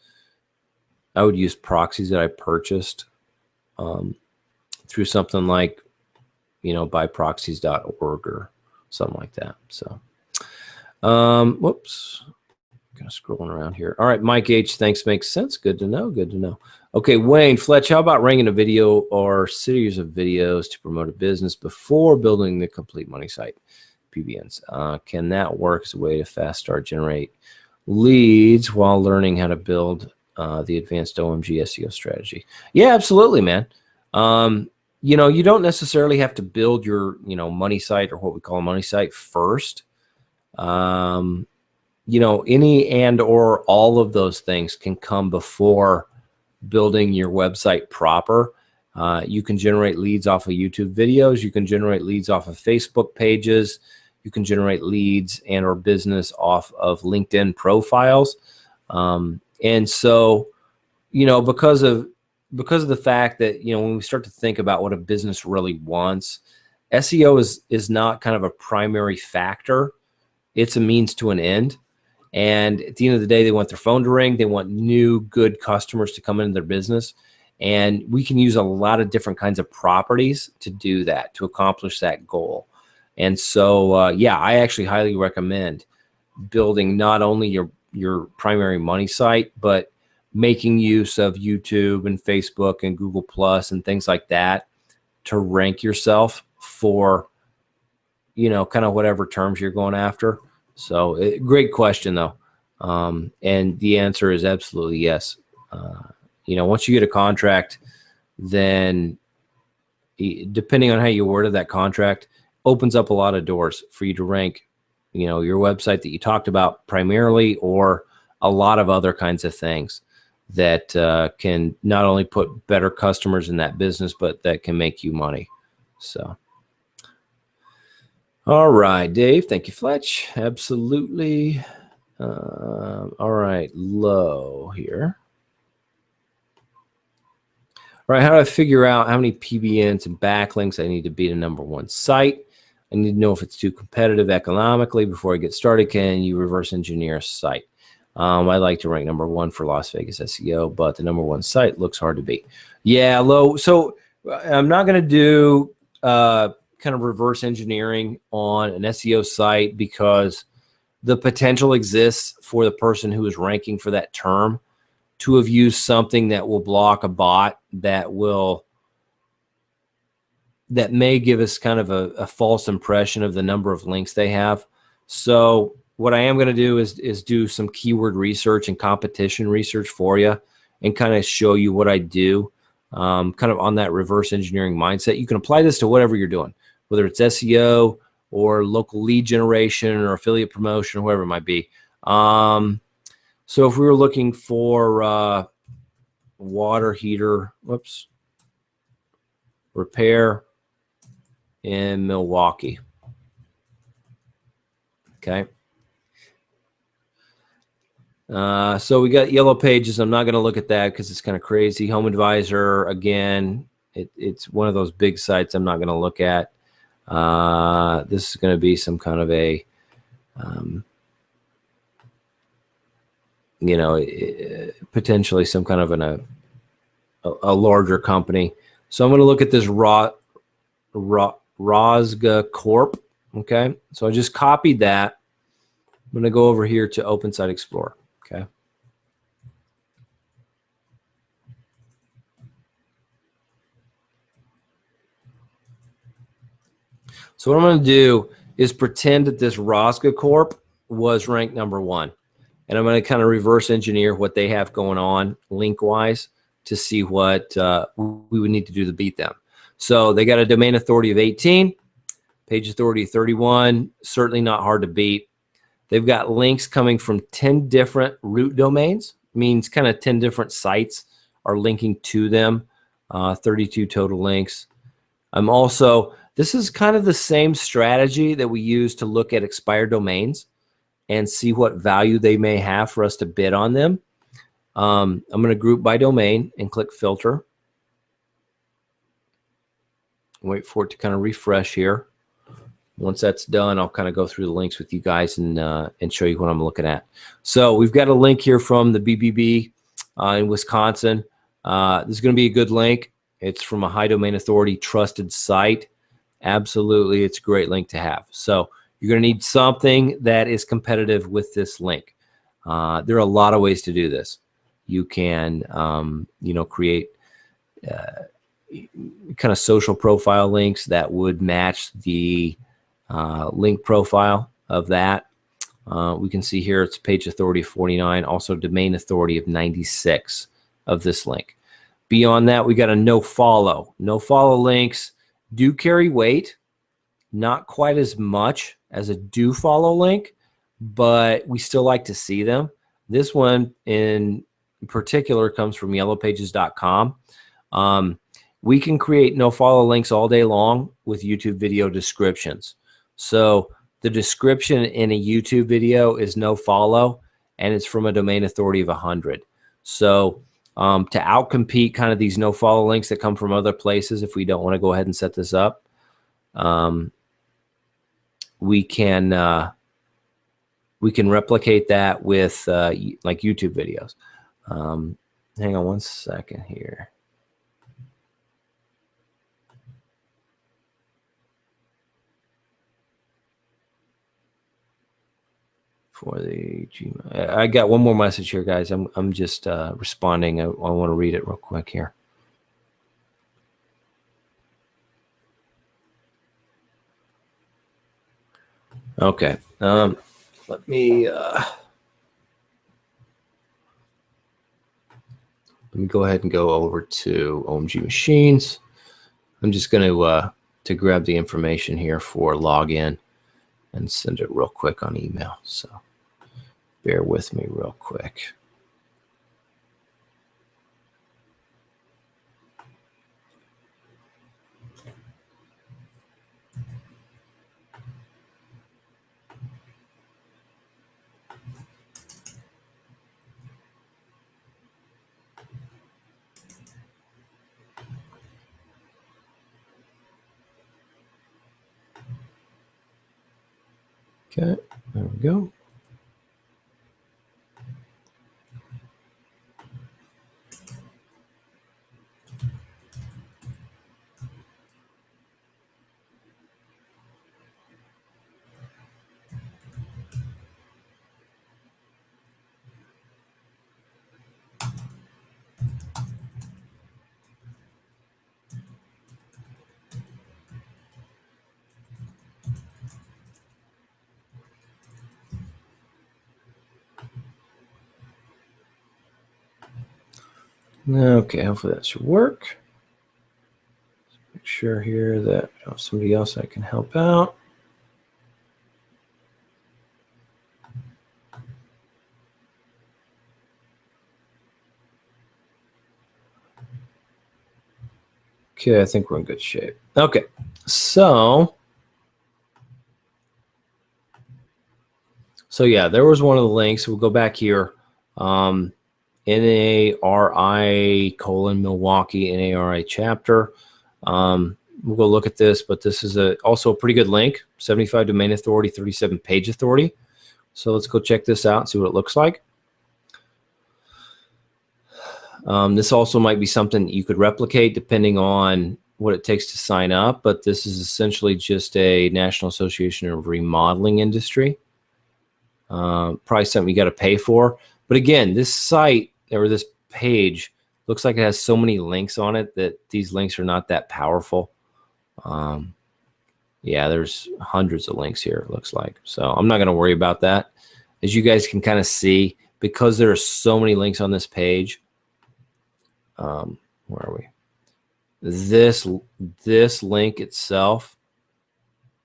proxies that I purchased through something like, you know, buyproxies.org or something like that. So, whoops, kind of scrolling around here. All right, Mike H, thanks, makes sense. Good to know. Good to know. Okay, Wayne Fletch, how about ranking a video or series of videos to promote a business before building the complete money site? PBNs. Can that work as a way to fast start generate leads while learning how to build the advanced OMG SEO strategy? Yeah, absolutely, man. You know, you don't necessarily have to build your, you know, money site or what we call a money site first. You know, any and or all of those things can come before building your website proper. You can generate leads off of YouTube videos. You can generate leads off of Facebook pages. You can generate leads and or business off of LinkedIn profiles. And so, you know, because of the fact that, you know, when we start to think about what a business really wants, SEO is not kind of a primary factor. It's a means to an end. And at the end of the day, they want their phone to ring. They want new, good customers to come into their business. And we can use a lot of different kinds of properties to do that, to accomplish that goal. And so, yeah, I actually highly recommend building not only your primary money site, but making use of YouTube and Facebook and Google Plus and things like that to rank yourself for, you know, kind of whatever terms you're going after. So great question though. And the answer is absolutely yes. You know, once you get a contract, then depending on how you worded that contract, opens up a lot of doors for you to rank, you know, your website that you talked about primarily, or a lot of other kinds of things that can not only put better customers in that business, but that can make you money. So. All right, Dave. Thank you, Fletch. Absolutely. All right, low here. All right, how do I figure out how many PBNs and backlinks I need to be to #1 site? I need to know if it's too competitive economically before I get started. Can you reverse engineer a site? I like to rank #1 for Las Vegas SEO, but the #1 site looks hard to beat. Yeah, low. So I'm not going to do kind of reverse engineering on an SEO site because the potential exists for the person who is ranking for that term to have used something that will block a bot that may give us kind of a false impression of the number of links they have. So what I am going to do is do some keyword research and competition research for you and kind of show you what I do, kind of on that reverse engineering mindset. You can apply this to whatever you're doing, whether it's SEO or local lead generation or affiliate promotion, or whatever it might be. So if we were looking for water heater, repair in Milwaukee. Okay. So we got Yellow Pages. I'm not going to look at that because it's kind of crazy. Home Advisor, again, it's one of those big sites I'm not going to look at. This is going to be some kind of a, you know, potentially some kind of a larger company. So I'm going to look at this Rosga Corp. Okay. So I just copied that. I'm going to go over here to Open Site Explorer. Okay. So what I'm going to do is pretend that this Rosga Corp was ranked #1. And I'm going to kind of reverse engineer what they have going on link-wise to see what we would need to do to beat them. So they got a domain authority of 18, page authority of 31, certainly not hard to beat. They've got links coming from 10 different root domains, means kind of 10 different sites are linking to them, 32 total links. I'm also, this is kind of the same strategy that we use to look at expired domains. and see what value they may have for us to bid on them. I'm going to group by domain and click filter. Wait for it to kind of refresh here. Once that's done, I'll kind of go through the links with you guys and show you what I'm looking at. So we've got a link here from the BBB in Wisconsin. This is going to be a good link. It's from a high domain authority trusted site. Absolutely, it's a great link to have. So you're going to need something that is competitive with this link. There are a lot of ways to do this. You can, create kind of social profile links that would match the link profile of that. We can see here it's page authority of 49, also domain authority of 96 of this link. Beyond that, we got a no follow. No follow links do carry weight, not quite as much as a do follow link, but we still like to see them. This one in particular comes from yellowpages.com. We can create no follow links all day long with YouTube video descriptions. So the description in a YouTube video is no follow, and it's from a domain authority of 100. So to outcompete kind of these no follow links that come from other places, if we don't want to go ahead and set this up, we can replicate that with like YouTube videos. Hang on one second here. For the Gmail. I got one more message here, guys. I'm just responding. I want to read it real quick here. Okay. Let me go ahead and go over to OMG Machines. I'm just going to grab the information here for login and send it real quick on email. So bear with me real quick. Okay, there we go. Okay, hopefully that should work. Make sure here that I have somebody else I can help out. Okay, I think we're in good shape. Okay, so yeah, there was one of the links. We'll go back here. NARI:Milwaukee NARI chapter. We'll go look at this, but this is also a pretty good link. 75 domain authority, 37 page authority. So let's go check this out and see what it looks like. This also might be something you could replicate depending on what it takes to sign up, but this is essentially just a National Association of Remodeling Industry. Probably something you got to pay for. But again, this site or this page looks like it has so many links on it that these links are not that powerful. Yeah, there's hundreds of links here, it looks like. So I'm not going to worry about that. As you guys can kind of see, because there are so many links on this page, where are we? This link itself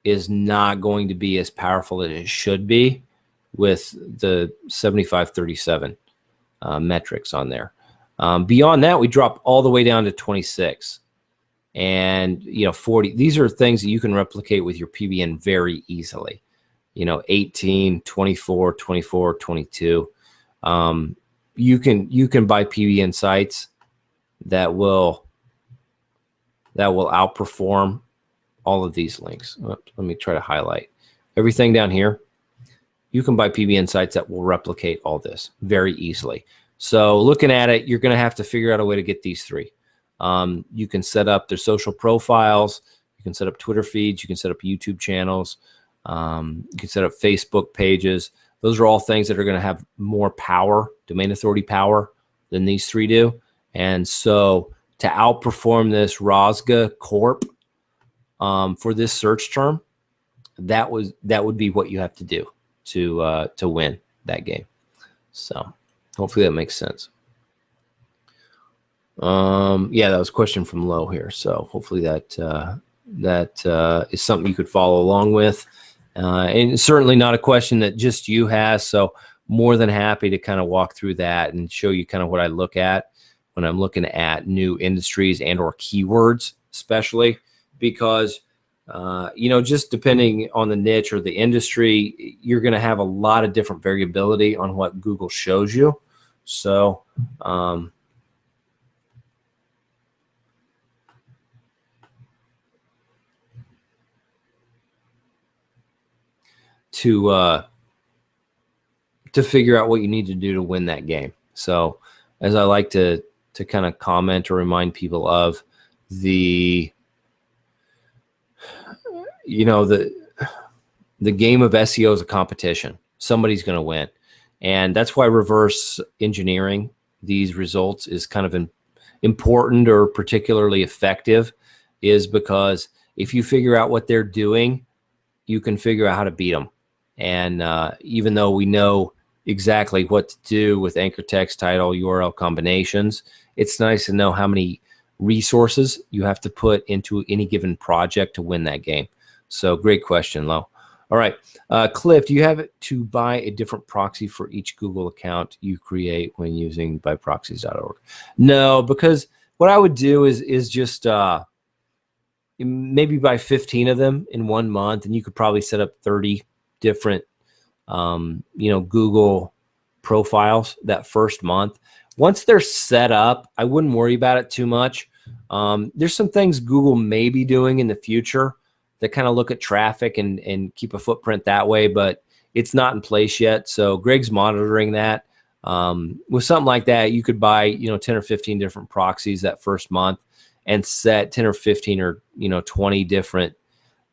is not going to be as powerful as it should be with the 7537 metrics on there. Beyond that, we dropped all the way down to 26 and 40. These are things that you can replicate with your PBN very easily. 18, 24, 24, 22. You can buy PBN sites that will outperform all of these links. Let me try to highlight everything down here. You can buy PBN sites that will replicate all this very easily. So looking at it, you're going to have to figure out a way to get these three. You can set up their social profiles. You can set up Twitter feeds. You can set up YouTube channels. You can set up Facebook pages. Those are all things that are going to have more power, domain authority power, than these three do. And so to outperform this Rosga Corp for this search term, that would be what you have to do to win that game. So hopefully that makes sense. Yeah, that was a question from Lo here. So hopefully that is something you could follow along with. And certainly not a question that just you has. So more than happy to kind of walk through that and show you kind of what I look at when I'm looking at new industries and or keywords, especially because just depending on the niche or the industry, you're going to have a lot of different variability on what Google shows you. So to figure out what you need to do to win that game. So as I like to kind of comment or remind people of, the game of SEO is a competition. Somebody's going to win. And that's why reverse engineering these results is kind of important or particularly effective, is because if you figure out what they're doing, you can figure out how to beat them. And even though we know exactly what to do with anchor text, title, URL combinations, it's nice to know how many resources you have to put into any given project to win that game. So great question, Lo. All right, Cliff, do you have to buy a different proxy for each Google account you create when using byproxies.org? No, because what I would do is just maybe buy 15 of them in 1 month, and you could probably set up 30 different Google profiles that first month. Once they're set up, I wouldn't worry about it too much. There's some things Google may be doing in the future that kind of look at traffic and keep a footprint that way, but it's not in place yet. So Greg's monitoring that. With something like that, you could buy 10 or 15 different proxies that first month and set 10 or 15 or 20 different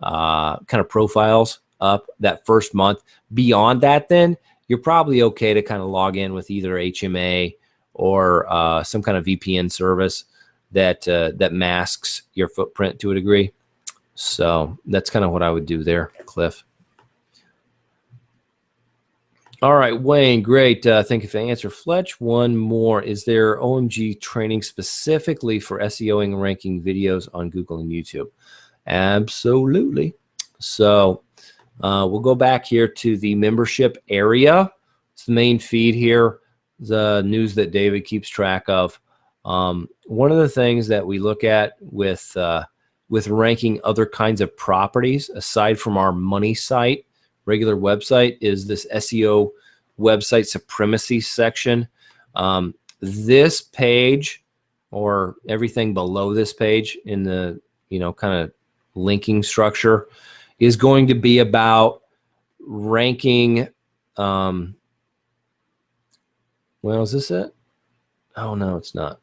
kind of profiles up that first month. Beyond that, then you're probably okay to kind of log in with either HMA or some kind of VPN service that masks your footprint to a degree. So that's kind of what I would do there, Cliff. All right, Wayne, great. Thank you for the answer. Fletch, one more. Is there OMG training specifically for SEOing and ranking videos on Google and YouTube? Absolutely. So we'll go back here to the membership area. It's the main feed here, the news that David keeps track of. One of the things that we look at with ranking other kinds of properties, aside from our money site, regular website, is this SEO website supremacy section. This page, or everything below this page in the kind of linking structure, is going to be about ranking. Well, is this it? Oh no, it's not.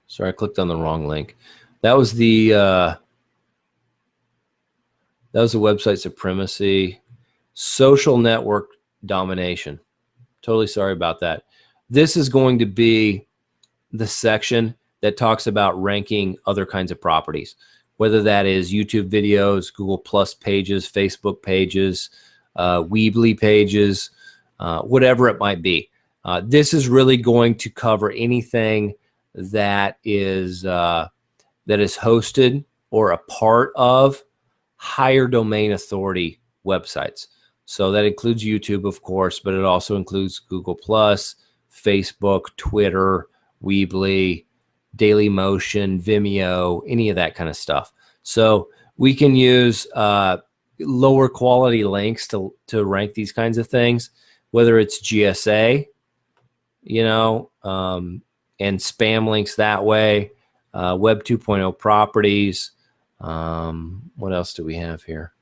Sorry, I clicked on the wrong link. That was the website supremacy, social network domination. Totally sorry about that. This is going to be the section that talks about ranking other kinds of properties, whether that is YouTube videos, Google Plus pages, Facebook pages, Weebly pages, whatever it might be. This is really going to cover anything that is hosted or a part of higher domain authority websites. So that includes YouTube, of course, but it also includes Google Plus, Facebook, Twitter, Weebly, Dailymotion, Vimeo, any of that kind of stuff. So we can use lower quality links to rank these kinds of things, whether it's GSA, you know, and spam links that way, Web 2.0 properties. What else do we have here?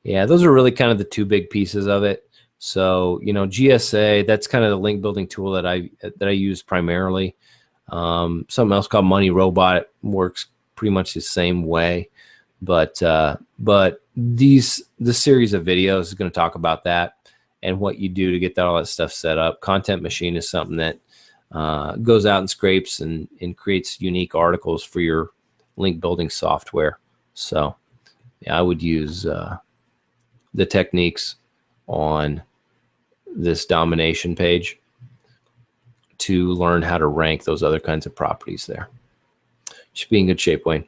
Yeah, those are really kind of the two big pieces of it. So, you know, GSA, that's kind of the link building tool that I use primarily. Something else called Money Robot works pretty much the same way, but this series of videos is going to talk about that and what you do to get all that stuff set up. Content Machine is something that goes out and scrapes and creates unique articles for your link building software. So yeah, I would use the techniques on this domination page to learn how to rank those other kinds of properties there. Should be in good shape, Wayne.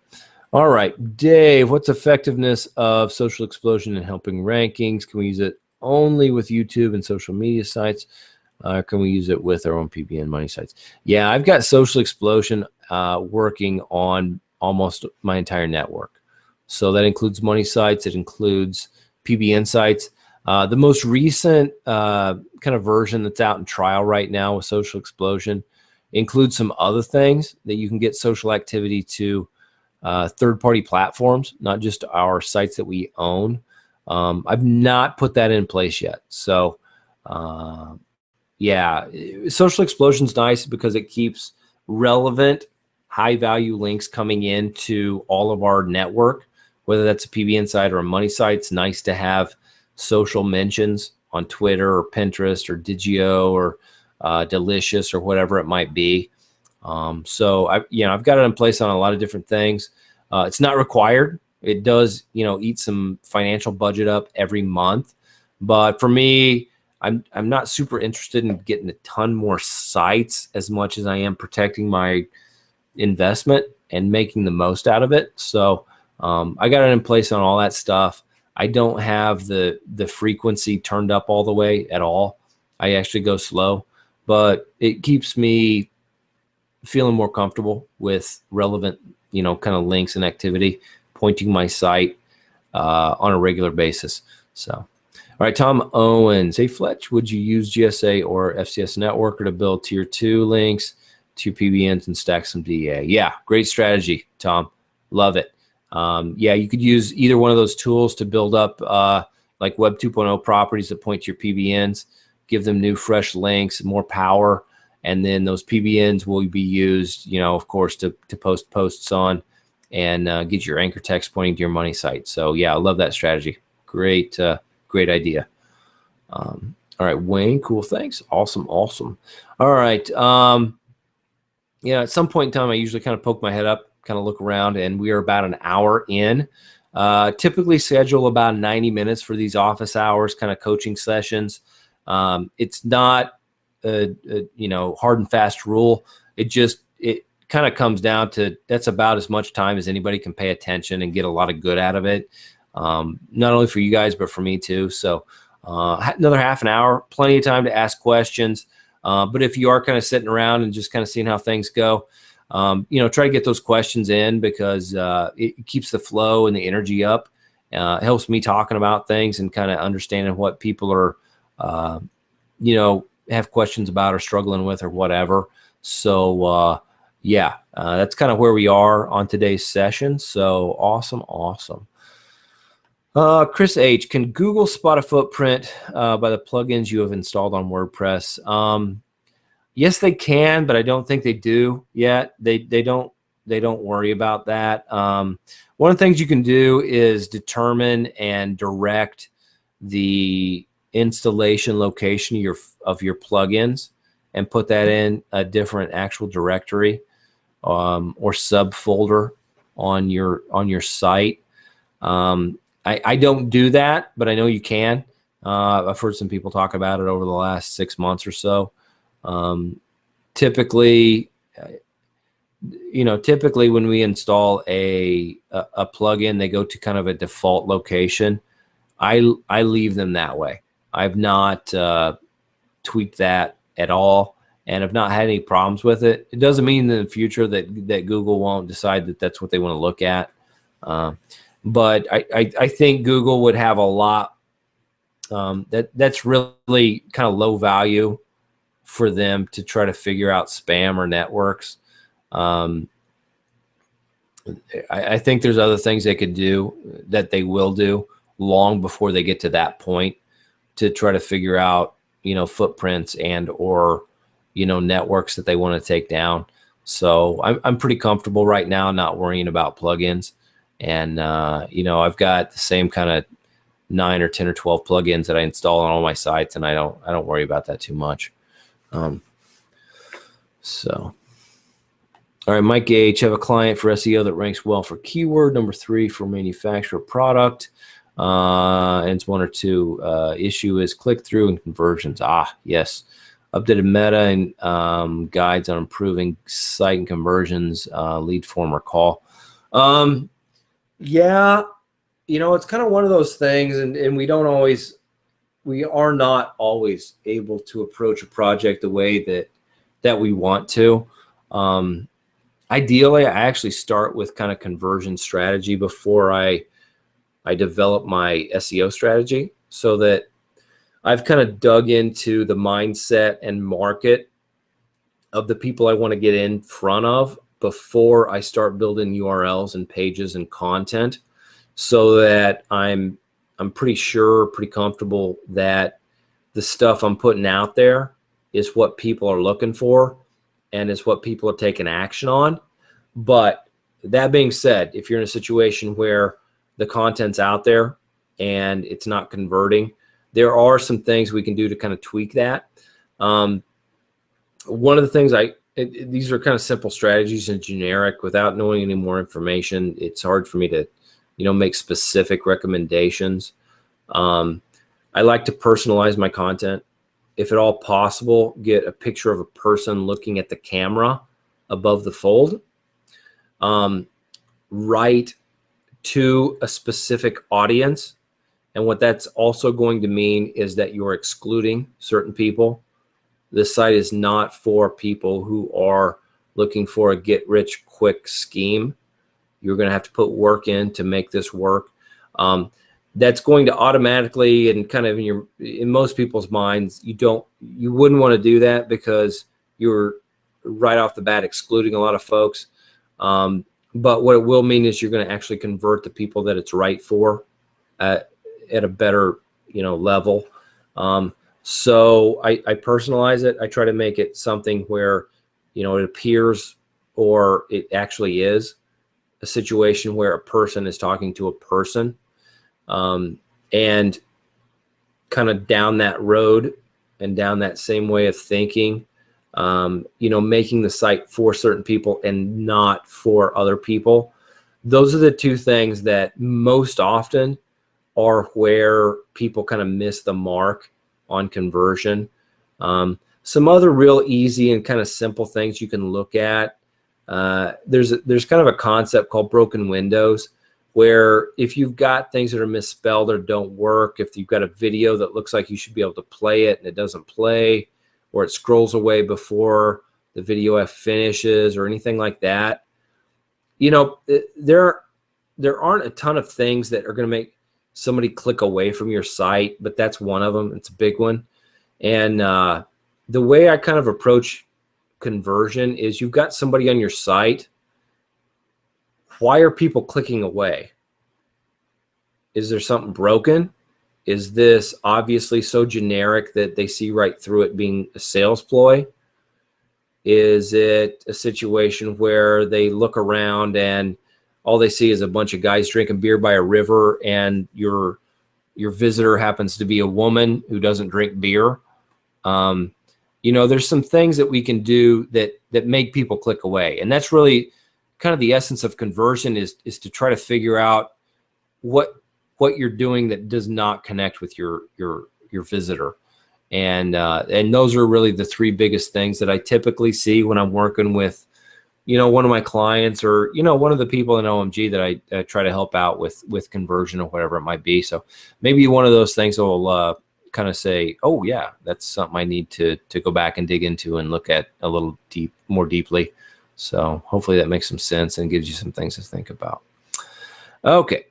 All right, Dave, what's effectiveness of Social Explosion in helping rankings? Can we use it only with YouTube and social media sites? Can we use it with our own PBN money sites? Yeah, I've got Social Explosion working on almost my entire network. So that includes money sites. It includes PBN sites. The most recent kind of version that's out in trial right now with Social Explosion includes some other things that you can get social activity to third-party platforms, not just our sites that we own. I've not put that in place yet. So yeah, Social Explosion's nice because it keeps relevant, high-value links coming into all of our network, whether that's a PBN site or a money site. It's nice to have social mentions on Twitter or Pinterest or Digio or Delicious or whatever it might be. So I've got it in place on a lot of different things. It's not required. It does, eat some financial budget up every month. But for me, I'm not super interested in getting a ton more sites as much as I am protecting my investment and making the most out of it. So I got it in place on all that stuff. I don't have the frequency turned up all the way at all. I actually go slow, but it keeps me feeling more comfortable with relevant, kind of links and activity, pointing my site on a regular basis. So, all right, Tom Owens. Hey, Fletch, would you use GSA or FCS Networker to build tier 2 links to PBNs and stack some DA? Yeah, great strategy, Tom. Love it. Yeah, you could use either one of those tools to build up like Web 2.0 properties that point to your PBNs, give them new, fresh links, more power, and then those PBNs will be used, of course, to post posts on and get your anchor text pointing to your money site. So yeah, I love that strategy. Great, great idea. All right, Wayne, cool, thanks. Awesome. All right. At some point in time, I usually kind of poke my head up, kind of look around, and we are about an hour in. Typically schedule about 90 minutes for these office hours, kind of coaching sessions. It's not a hard and fast rule. It kind of comes down to that's about as much time as anybody can pay attention and get a lot of good out of it. Not only for you guys, but for me too. So another half an hour, plenty of time to ask questions. But if you are kind of sitting around and just kind of seeing how things go, try to get those questions in because it keeps the flow and the energy up. It helps me talking about things and kind of understanding what people are, have questions about or struggling with or whatever. So, that's kind of where we are on today's session. So awesome. Chris H, can Google spot a footprint by the plugins you have installed on WordPress? Yes, they can, but I don't think they do yet. They don't worry about that. One of the things you can do is determine and direct the installation location of your plugins and put that in a different actual directory or subfolder on your site. I don't do that, but I know you can. I've heard some people talk about it over the last 6 months or so. Typically when we install a plugin, they go to kind of a default location. I leave them that way. I've not tweaked that at all, and I've not had any problems with it. It doesn't mean in the future that Google won't decide that that's what they want to look at. But I think Google would have a lot that's really kind of low value for them to try to figure out spam or networks. I think there's other things they could do that they will do long before they get to that point to try to figure out, footprints and or, networks that they want to take down. So I'm pretty comfortable right now not worrying about plugins. And, I've got the same kind of 9 or 10 or 12 plugins that I install on all my sites, and I don't worry about that too much. All right, Mike H. Have a client for SEO that ranks well for keyword. Number 3 for manufacturer product. And it's 1 or 2. Issue is click-through and conversions. Yes. Updated meta and guides on improving site and conversions, lead form or call. Yeah, it's kind of one of those things, and we are not always able to approach a project the way that we want to. Ideally, I actually start with kind of conversion strategy before I develop my SEO strategy, so that I've kind of dug into the mindset and market of the people I want to get in front of before I start building URLs and pages and content, so that I'm pretty comfortable that the stuff I'm putting out there is what people are looking for and is what people are taking action on. But that being said, if you're in a situation where the content's out there and it's not converting, there are some things we can do to kind of tweak that. One of the things these are kind of simple strategies and generic. Without knowing any more information, it's hard for me to, make specific recommendations. I like to personalize my content. If at all possible, get a picture of a person looking at the camera above the fold. Write to a specific audience. And what that's also going to mean is that you're excluding certain people. This site is not for people who are looking for a get-rich-quick scheme. You're going to have to put work in to make this work. That's going to automatically, and kind of in most people's minds, you wouldn't want to do that because you're right off the bat excluding a lot of folks. But what it will mean is you're going to actually convert the people that it's right for at a better, level. So I personalize it. I try to make it something where, it appears or it actually is a situation where a person is talking to a person, and kind of down that road and down that same way of thinking, making the site for certain people and not for other people. Those are the two things that most often are where people kind of miss the mark on conversion. Some other real easy and kind of simple things you can look at. There's kind of a concept called broken windows, where if you've got things that are misspelled or don't work, if you've got a video that looks like you should be able to play it and it doesn't play, or it scrolls away before the video finishes or anything like that, there aren't a ton of things that are going to make somebody click away from your site, but that's one of them. It's a big one. And the way I kind of approach conversion is, you've got somebody on your site. Why are people clicking away? Is there something broken? Is this obviously so generic that they see right through it being a sales ploy? Is it a situation where they look around and all they see is a bunch of guys drinking beer by a river, and your visitor happens to be a woman who doesn't drink beer? There's some things that we can do that make people click away. And that's really kind of the essence of conversion, is to try to figure out what you're doing that does not connect with your visitor. And those are really the 3 biggest things that I typically see when I'm working with, one of my clients, or, one of the people in OMG that I try to help out with conversion or whatever it might be. So maybe one of those things will kind of say, oh yeah, that's something I need to go back and dig into and look at a little more deeply. So hopefully that makes some sense and gives you some things to think about. Okay.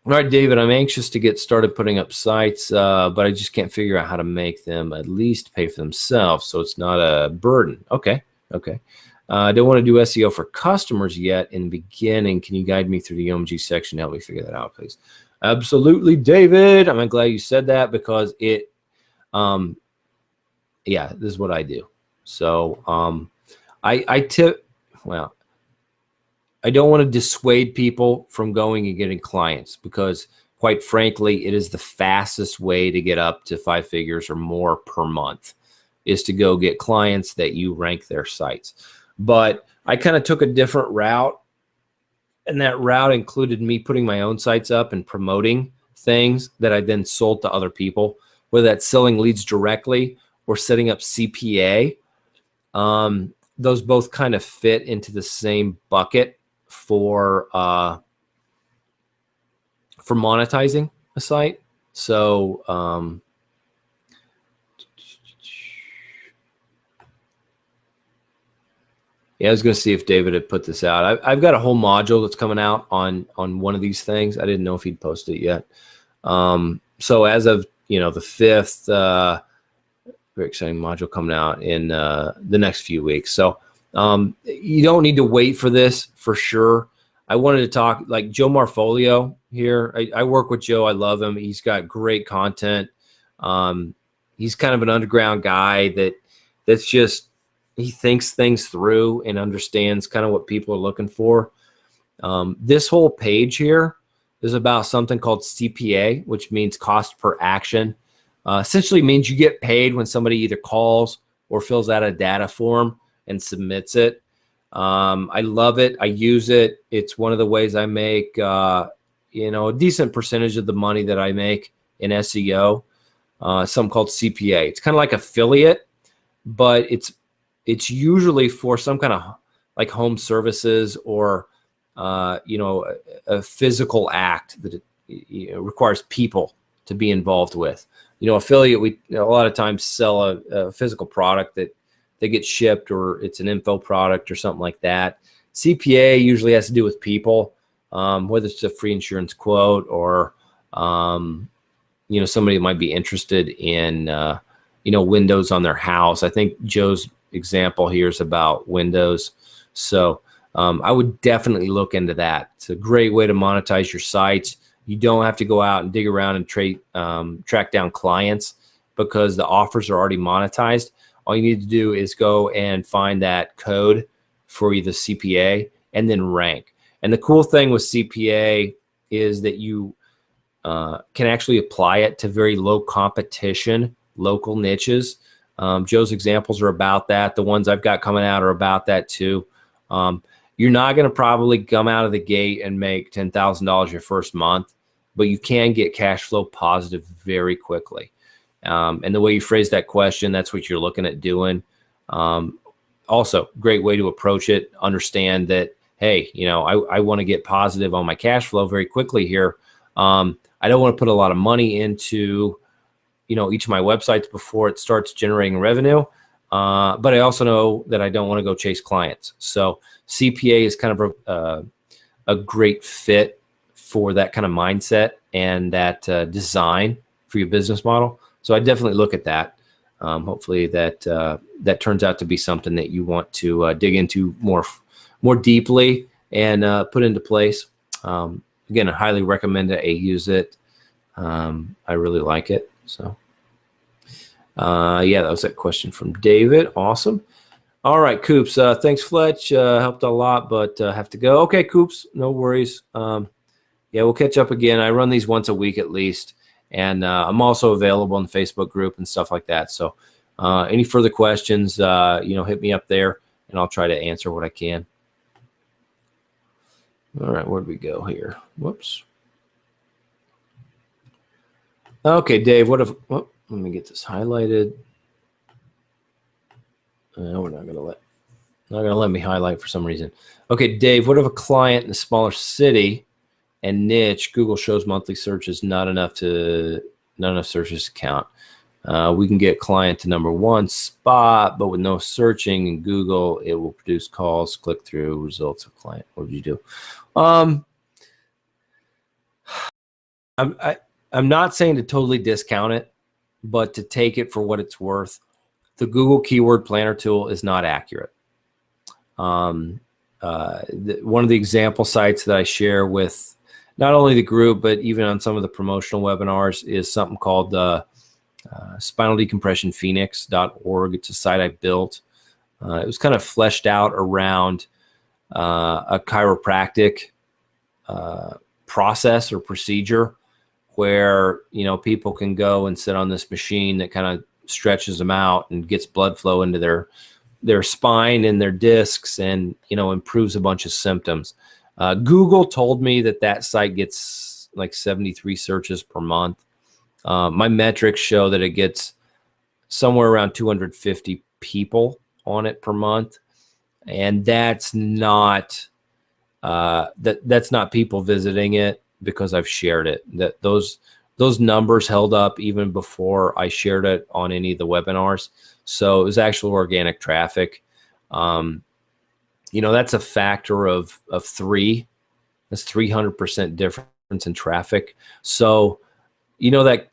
All right, David, I'm anxious to get started putting up sites, but I just can't figure out how to make them at least pay for themselves so it's not a burden. Okay, okay. I don't want to do SEO for customers yet in the beginning. Can you guide me through the OMG section to help me figure that out, please? Absolutely, David. I'm glad you said that because it, yeah, this is what I do. So I tip, well, I don't want to dissuade people from going and getting clients because, quite frankly, it is the fastest way to get up to 5 figures or more per month is to go get clients that you rank their sites. But I kind of took a different route, and that route included me putting my own sites up and promoting things that I then sold to other people, whether that's selling leads directly or setting up CPA. Those both kind of fit into the same bucket for monetizing a site. So yeah, I was going to see if David had put this out. I've got a whole module that's coming out on one of these things. I didn't know if he'd posted it yet. So as of the 5th, very exciting module coming out in the next few weeks. So you don't need to wait for this for sure. I wanted to talk like Joe Marfolio here. I work with Joe. I love him. He's got great content. He's kind of an underground guy that's just, he thinks things through and understands kind of what people are looking for. This whole page here is about something called CPA, which means cost per action. Essentially means you get paid when somebody either calls or fills out a data form and submits it. I love it. I use it. It's one of the ways I make, a decent percentage of the money that I make in SEO. Something called CPA. It's kind of like affiliate, but it's usually for some kind of like home services or, a physical act that requires people to be involved with. Affiliate, we a lot of times sell a physical product that they get shipped, or it's an info product or something like that. CPA usually has to do with people, whether it's a free insurance quote or, somebody might be interested in, windows on their house. I think Joe's example here is about windows. So I would definitely look into that. It's a great way to monetize your sites. You don't have to go out and dig around and track down clients because the offers are already monetized. All you need to do is go and find that code for the CPA and then rank. And the cool thing with CPA is that you can actually apply it to very low competition, local niches. Joe's examples are about that. The ones I've got coming out are about that too. You're not going to probably come out of the gate and make $10,000 your first month, but you can get cash flow positive very quickly. And the way you phrase that question, that's what you're looking at doing. Also, great way to approach it. Understand that, hey, I want to get positive on my cash flow very quickly here. I don't want to put a lot of money into, each of my websites before it starts generating revenue. But I also know that I don't want to go chase clients. So CPA is kind of a great fit for that kind of mindset and that design for your business model. So I definitely look at that. Hopefully that turns out to be something that you want to dig into more deeply and put into place. Again, I highly recommend that you use it. I really like it. So yeah, that was that question from David. Awesome. All right, Coops. Thanks, Fletch. Helped a lot, but have to go. Okay, Coops. No worries. Yeah, we'll catch up again. I run these once a week at least. And I'm also available in the Facebook group and stuff like that. So any further questions, hit me up there and I'll try to answer what I can. All right, where'd we go here? Whoops. Okay, Dave, let me get this highlighted. We're not gonna let me highlight for some reason. Okay, Dave, what if a client in a smaller city and niche, Google shows monthly searches not enough searches to count? We can get client to #1 spot, but with no searching in Google, it will produce calls, click through, results of client. What would you do? I'm I, I'm not saying to totally discount it, but to take it for what it's worth. The Google Keyword Planner tool is not accurate. One of the example sites that I share with not only the group, but even on some of the promotional webinars is something called spinal decompression phoenix.org. It's a site I built. It was kind of fleshed out around a chiropractic process or procedure where, you know, people can go and sit on this machine that kind of stretches them out and gets blood flow into their spine and their discs, and, you know, improves a bunch of symptoms. Google told me that that site gets like 73 searches per month. My metrics show that it gets somewhere around 250 people on it per month, and that's not that's not people visiting it because I've shared it. That those numbers held up even before I shared it on any of the webinars. So it was actual organic traffic. You know, that's a factor of 3. That's 300% difference in traffic. So, you know, that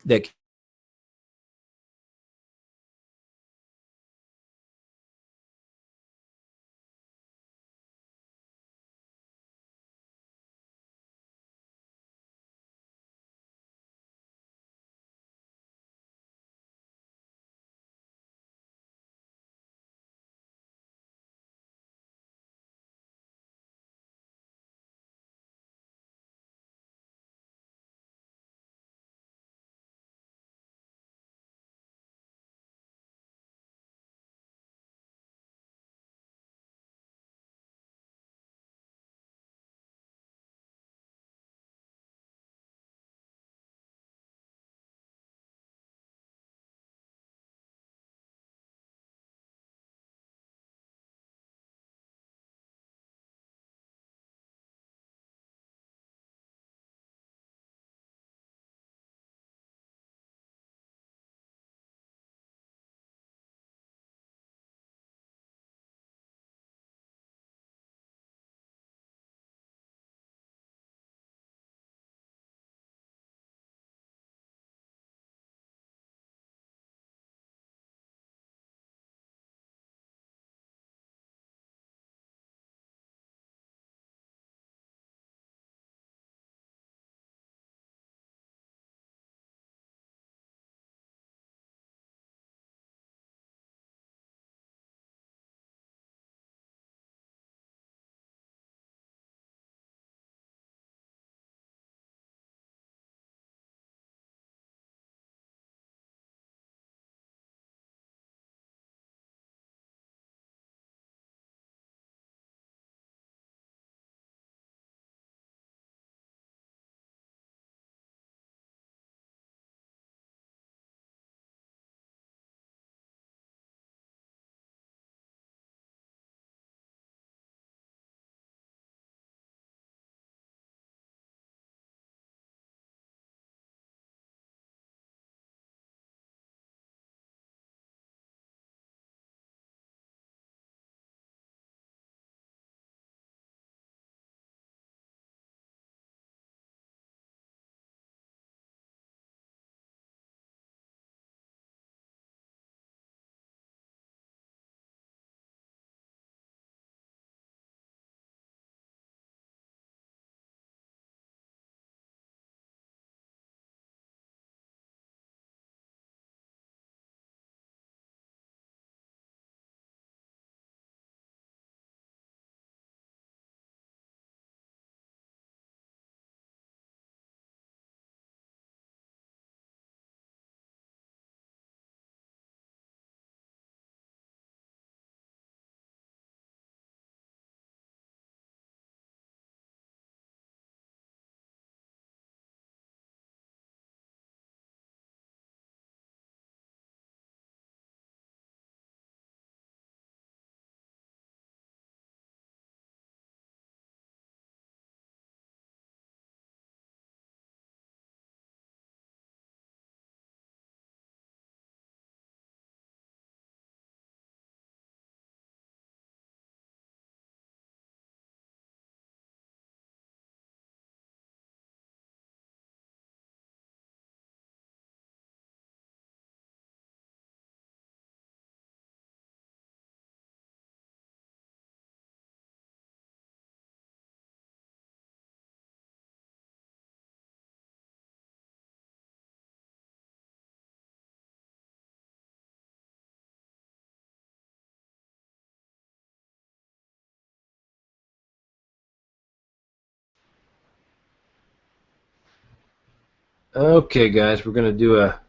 Okay, guys, we're going to do a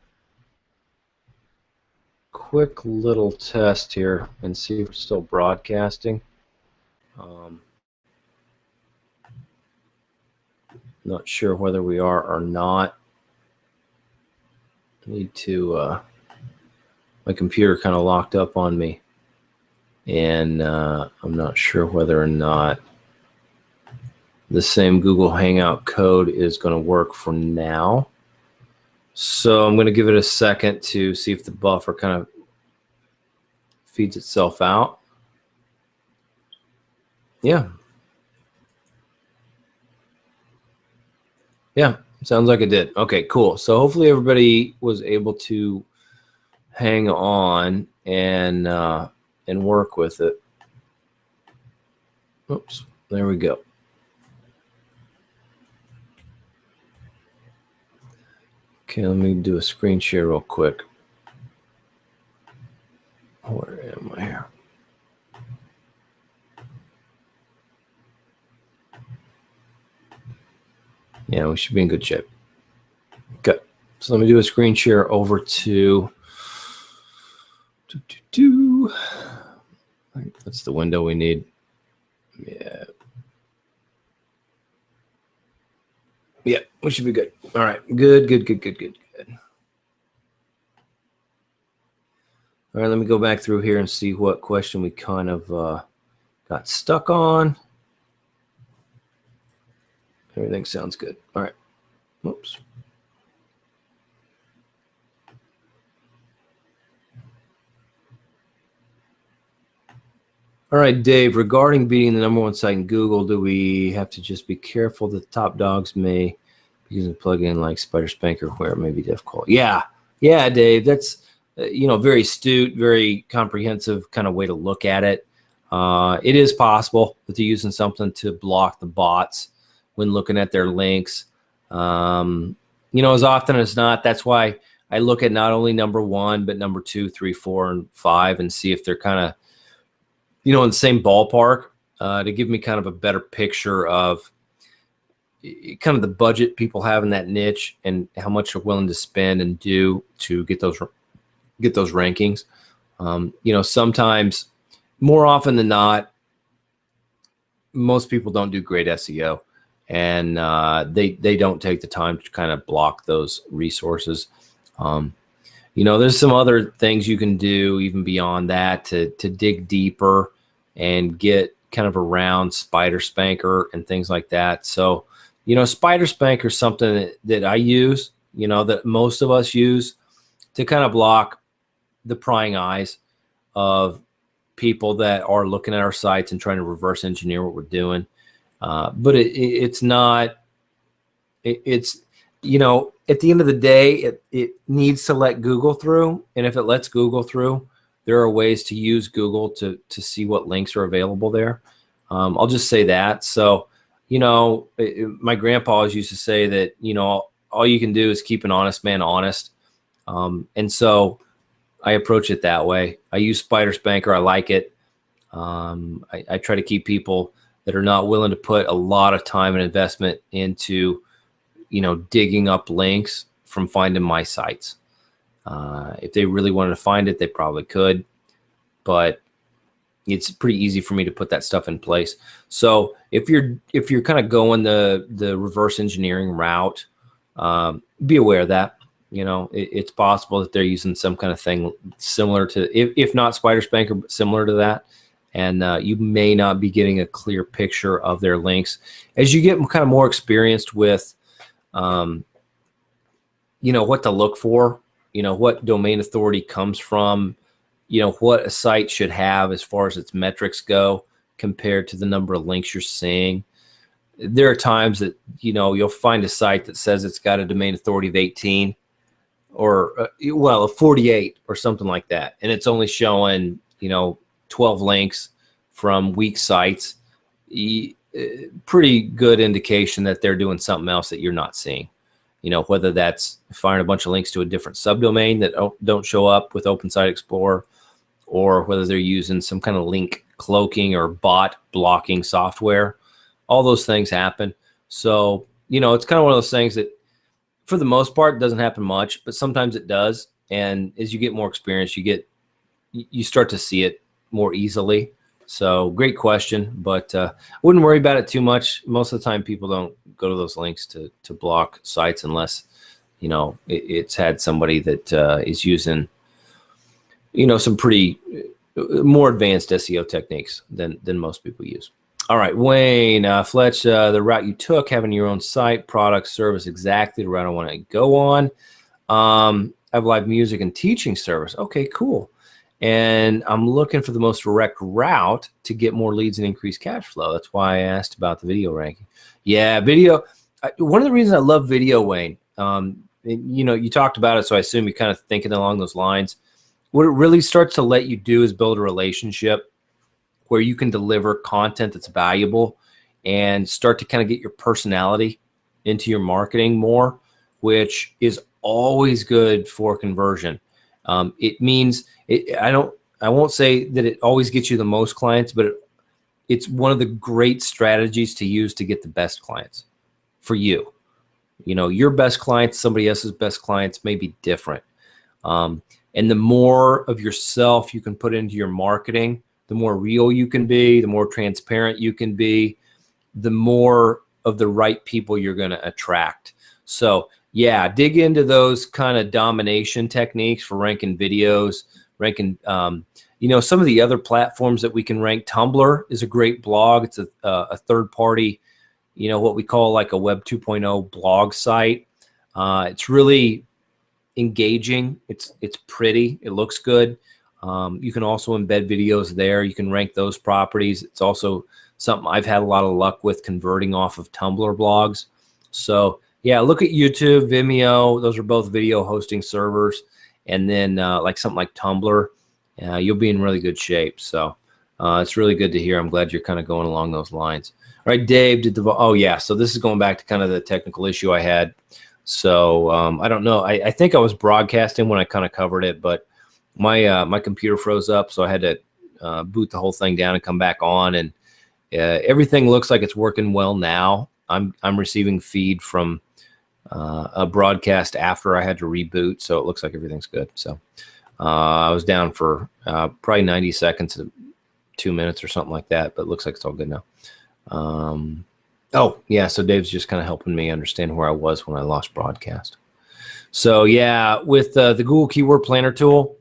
quick little test here and see if we're still broadcasting. Not sure whether we are or not. I need to, my computer kind of locked up on me, and I'm not sure whether or not the same Google Hangout code is going to work for now. So I'm going to give it a second to see if the buffer kind of feeds itself out. Yeah. Yeah, sounds like it did. Okay, cool. So hopefully everybody was able to hang on and work with it. Oops, there we go. Okay, let me do a screen share real quick. Where am I here? Yeah, we should be in good shape. Okay, so let me do a screen share over to I think that's the window we need. Yeah. Yeah, we should be good. All right, good. All right, let me go back through here and see what question we kind of got stuck on. Everything sounds good. All right. Whoops. All right, Dave, regarding beating the #1 site in Google, do we have to just be careful that top dogs may be using a plugin like Spider Spanker where it may be difficult? Yeah, Dave, that's very astute, very comprehensive kind of way to look at it. It is possible that they're using something to block the bots when looking at their links. As often as not, that's why I look at not only #1, but #2, 3, 4, and 5 and see if they're kind of, in the same ballpark to give me kind of a better picture of kind of the budget people have in that niche and how much they're willing to spend and do to get those rankings. Sometimes, more often than not, most people don't do great SEO, and they don't take the time to kind of block those resources. There's some other things you can do even beyond that to dig deeper and get kind of around Spider Spanker and things like that. So, Spider Spanker is something that I use, that most of us use to kind of block the prying eyes of people that are looking at our sites and trying to reverse engineer what we're doing. But it's not, it's, at the end of the day, it needs to let Google through. And if it lets Google through, there are ways to use Google to see what links are available there. I'll just say that. So, my grandpa always used to say that, all you can do is keep an honest man honest. And so I approach it that way. I use Spider Spanker. I like it. I try to keep people that are not willing to put a lot of time and investment into, digging up links from finding my sites. If they really wanted to find it, they probably could, but it's pretty easy for me to put that stuff in place. So if you're kind of going the reverse engineering route, be aware of that. It's possible that they're using some kind of thing similar to, if not Spider Spanker, but similar to that. And you may not be getting a clear picture of their links. As you get kind of more experienced with, what to look for, what domain authority comes from, what a site should have as far as its metrics go compared to the number of links you're seeing. There are times that, you'll find a site that says it's got a domain authority of 18 or, a 48 or something like that. And it's only showing, 12 links from weak sites. Pretty good indication that they're doing something else that you're not seeing. Whether that's firing a bunch of links to a different subdomain that don't show up with Open Site Explorer, or whether they're using some kind of link cloaking or bot blocking software. All those things happen. So, it's kind of one of those things that for the most part, it doesn't happen much, but sometimes it does. And as you get more experience, you start to see it more easily. So great question, but wouldn't worry about it too much. Most of the time, people don't go to those links to block sites unless, you know, it's had somebody that is using, you know, some pretty more advanced SEO techniques than most people use. All right, Wayne, Fletch, the route you took, having your own site, product, service, exactly the route I want to go on. I have live music and teaching service. Okay, cool. And I'm looking for the most direct route to get more leads and increase cash flow. That's why I asked about the video ranking. Yeah, video. One of the reasons I love video, Wayne, you know, you talked about it, so I assume you're kind of thinking along those lines. What it really starts to let you do is build a relationship where you can deliver content that's valuable and start to kind of get your personality into your marketing more, which is always good for conversion. It means I won't say that it always gets you the most clients, but it's one of the great strategies to use to get the best clients for you. You know, your best clients, somebody else's best clients may be different. And the more of yourself you can put into your marketing, the more real you can be, the more transparent you can be, the more of the right people you're going to attract. So yeah, dig into those kind of domination techniques for ranking videos, ranking, you know, some of the other platforms that we can rank. Tumblr is a great blog. It's a third party, you know, what we call like a Web 2.0 blog site. It's really engaging. It's pretty. It looks good. You can also embed videos there. You can rank those properties. It's also something I've had a lot of luck with converting off of Tumblr blogs. So yeah, look at YouTube, Vimeo. Those are both video hosting servers. And then like something like Tumblr, you'll be in really good shape. So it's really good to hear. I'm glad you're kind of going along those lines. All right, Dave, oh yeah, so this is going back to kind of the technical issue I had. So I don't know. I think I was broadcasting when I kind of covered it, but my computer froze up, so I had to boot the whole thing down and come back on, and everything looks like it's working well now. I'm receiving feed from a broadcast after I had to reboot, so it looks like everything's good. So I was down for probably 90 seconds to 2 minutes or something like that, but it looks like it's all good now. Oh yeah, so Dave's just kind of helping me understand where I was when I lost broadcast. So yeah, with the Google Keyword Planner tool,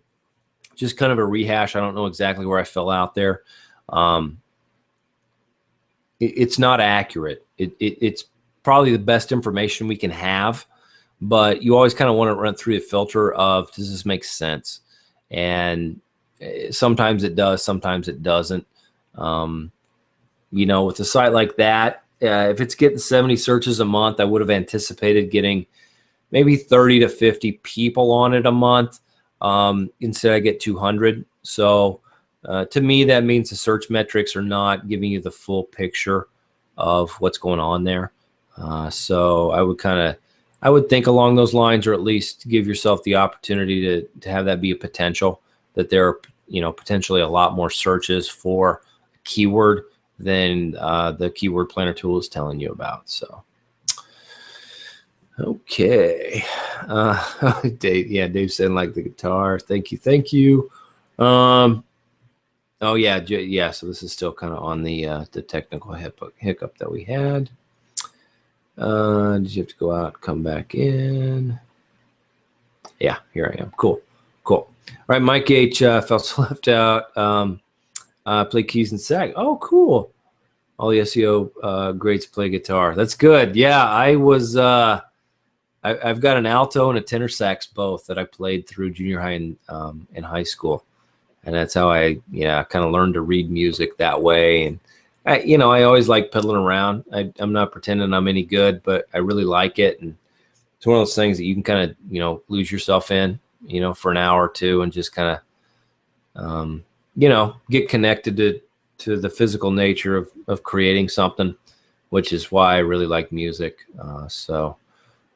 just kind of a rehash. I don't know exactly where I fell out there. It's not accurate. It's probably the best information we can have, but you always kind of want to run through the filter of, does this make sense? And sometimes it does, sometimes it doesn't. You know, with a site like that, if it's getting 70 searches a month, I would have anticipated getting maybe 30 to 50 people on it a month. Instead I get 200. So to me, that means the search metrics are not giving you the full picture of what's going on there. So I would think along those lines, or at least give yourself the opportunity to have that be a potential, that there are, you know, potentially a lot more searches for a keyword than the Keyword Planner tool is telling you about. So, okay. Dave, yeah, Dave said like the guitar. Thank you. Thank you. Oh yeah. Yeah. So this is still kind of on the technical hiccup that we had. Did you have to go out, come back in? Yeah, here I am. Cool. All right, Mike H. Felt left out. Play keys and sag. Oh, cool. All the SEO greats play guitar. That's good. Yeah, I was. I've got an alto and a tenor sax both that I played through junior high and high school, and that's how I kind of learned to read music that way. And I always like piddling around. I'm not pretending I'm any good, but I really like it, and it's one of those things that you can kind of lose yourself in for an hour or two and just kind of get connected to the physical nature of creating something, which is why I really like music. So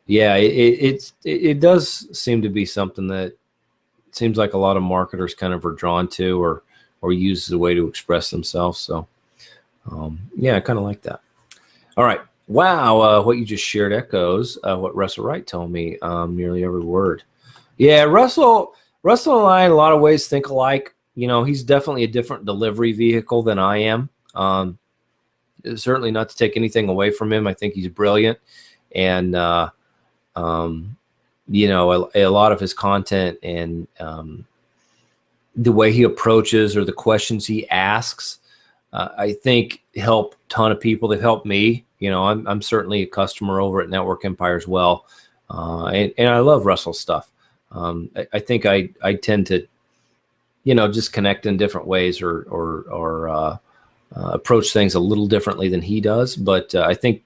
yeah, it does seem to be something that seems like a lot of marketers kind of are drawn to or use as a way to express themselves. So yeah, I kind of like that. All right. Wow, what you just shared echoes what Russell Wright told me, nearly every word. Yeah, Russell and I, in a lot of ways, think alike. You know, he's definitely a different delivery vehicle than I am. Certainly not to take anything away from him. I think he's brilliant, and you know, a lot of his content and the way he approaches or the questions he asks, I think help a ton of people. They've helped me. You know, I'm certainly a customer over at Network Empire as well, and I love Russell's stuff. I think I tend to, you know, just connect in different ways or approach things a little differently than he does. But I think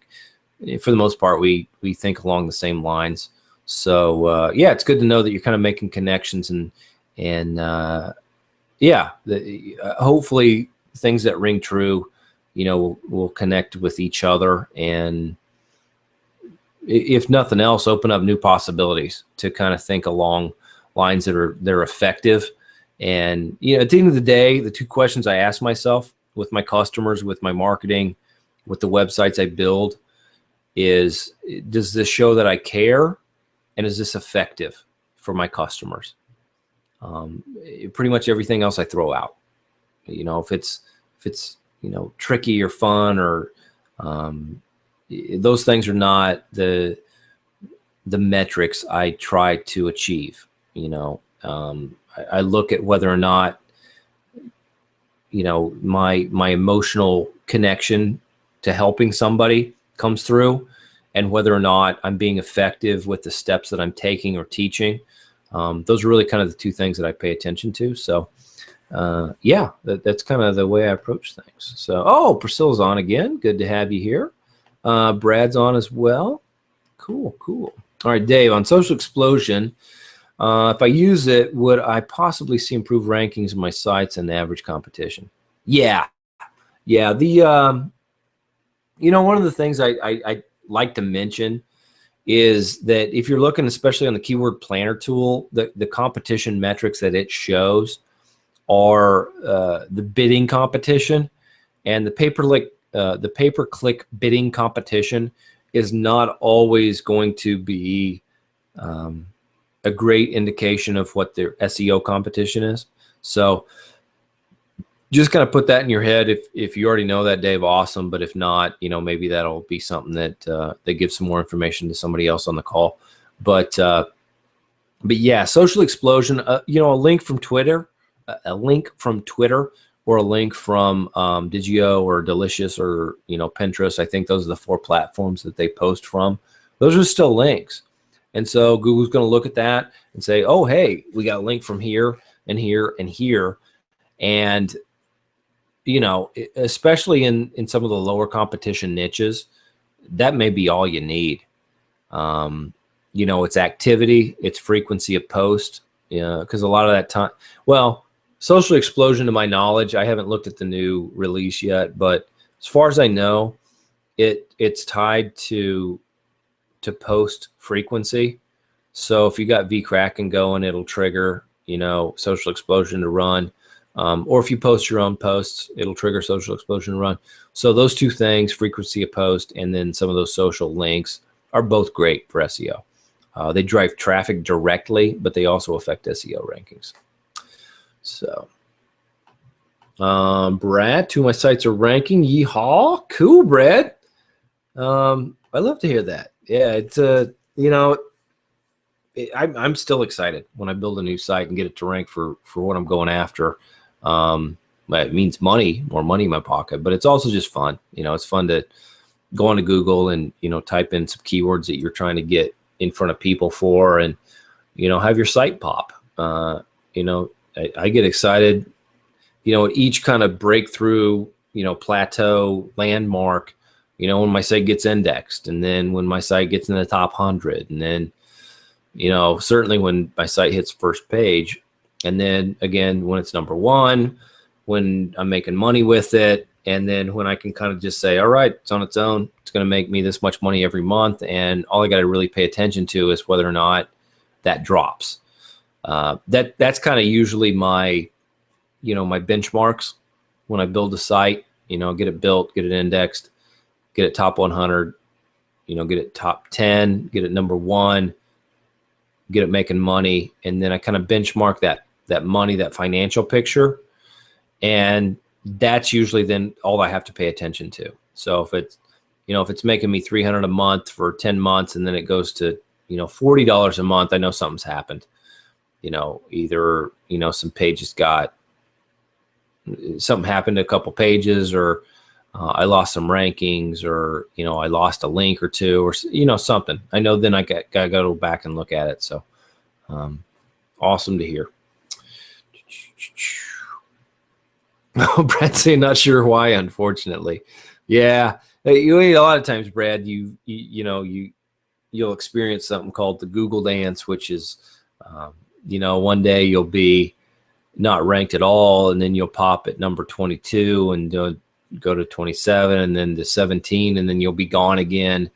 for the most part, we think along the same lines. So yeah, it's good to know that you're kind of making connections and yeah, hopefully things that ring true, you know, will connect with each other, and if nothing else, open up new possibilities to kind of think along lines that they're effective. And you know, at the end of the day, the two questions I ask myself with my customers, with my marketing, with the websites I build is, does this show that I care, and is this effective for my customers? Pretty much everything else I throw out. You know, if it's you know, tricky or fun or those things are not the metrics I try to achieve. You know, I look at whether or not, you know, my emotional connection to helping somebody comes through, and whether or not I'm being effective with the steps that I'm taking or teaching. Those are really kind of the two things that I pay attention to. So yeah, that's kind of the way I approach things. So, oh, Priscilla's on again. Good to have you here. Brad's on as well. Cool, cool. All right, Dave, on Social Explosion, if I use it, would I possibly see improved rankings of my sites and the average competition? Yeah. Yeah. The, you know, one of the things I like to mention is that if you're looking, especially on the keyword planner tool, the competition metrics that it shows are the bidding competition, and the pay-per-click bidding competition is not always going to be a great indication of what their SEO competition is. So just kind of put that in your head. If you already know that, Dave, awesome. But if not, you know, maybe that'll be something that they give some more information to somebody else on the call. But yeah, Social Explosion, you know, a link from Twitter, or a link from Digio or Delicious or, you know, Pinterest. I think those are the 4 platforms that they post from. Those are still links. And so Google's going to look at that and say, oh, hey, we got a link from here and here and here. And, you know, especially in some of the lower competition niches, that may be all you need. You know, it's activity, it's frequency of post, because a lot of that time, well, Social Explosion, to my knowledge, I haven't looked at the new release yet, but as far as I know, it's tied to post frequency. So if you got vCracken going, it'll trigger, you know, Social Explosion to run. Or if you post your own posts, it'll trigger Social Explosion to run. So those two things, frequency of post and then some of those social links, are both great for SEO. They drive traffic directly, but they also affect SEO rankings. So, Brad, 2 of my sites are ranking. Yeehaw. Cool, Brad. I love to hear that. Yeah, it's you know, I'm still excited when I build a new site and get it to rank for what I'm going after. It means money, more money in my pocket, but it's also just fun. You know, it's fun to go onto Google and, you know, type in some keywords that you're trying to get in front of people for, and, you know, have your site pop. You know, I get excited, you know, at each kind of breakthrough, you know, plateau landmark, you know, when my site gets indexed, and then when my site gets in the top 100, and then, you know, certainly when my site hits first page, and then again, when it's number 1, when I'm making money with it, and then when I can kind of just say, all right, it's on its own, it's going to make me this much money every month, and all I got to really pay attention to is whether or not that drops. That's kind of usually my, you know, my benchmarks when I build a site. You know, get it built, get it indexed, get it top 100, get it top 10, get it number 1, get it making money. And then I kind of benchmark that money, that financial picture. And that's usually then all I have to pay attention to. So if it's making me $300 a month for 10 months and then it goes to, $40 a month, I know something's happened. Either, some pages something happened to a couple pages, or I lost some rankings, or, I lost a link or two, or, something. I know then I got to go back and look at it. So awesome to hear. Oh, Brad saying not sure why, unfortunately. Yeah. A lot of times, Brad, you'll experience something called the Google dance, which is, one day you'll be not ranked at all, and then you'll pop at number 22 and go to 27 and then to 17, and then you'll be gone again.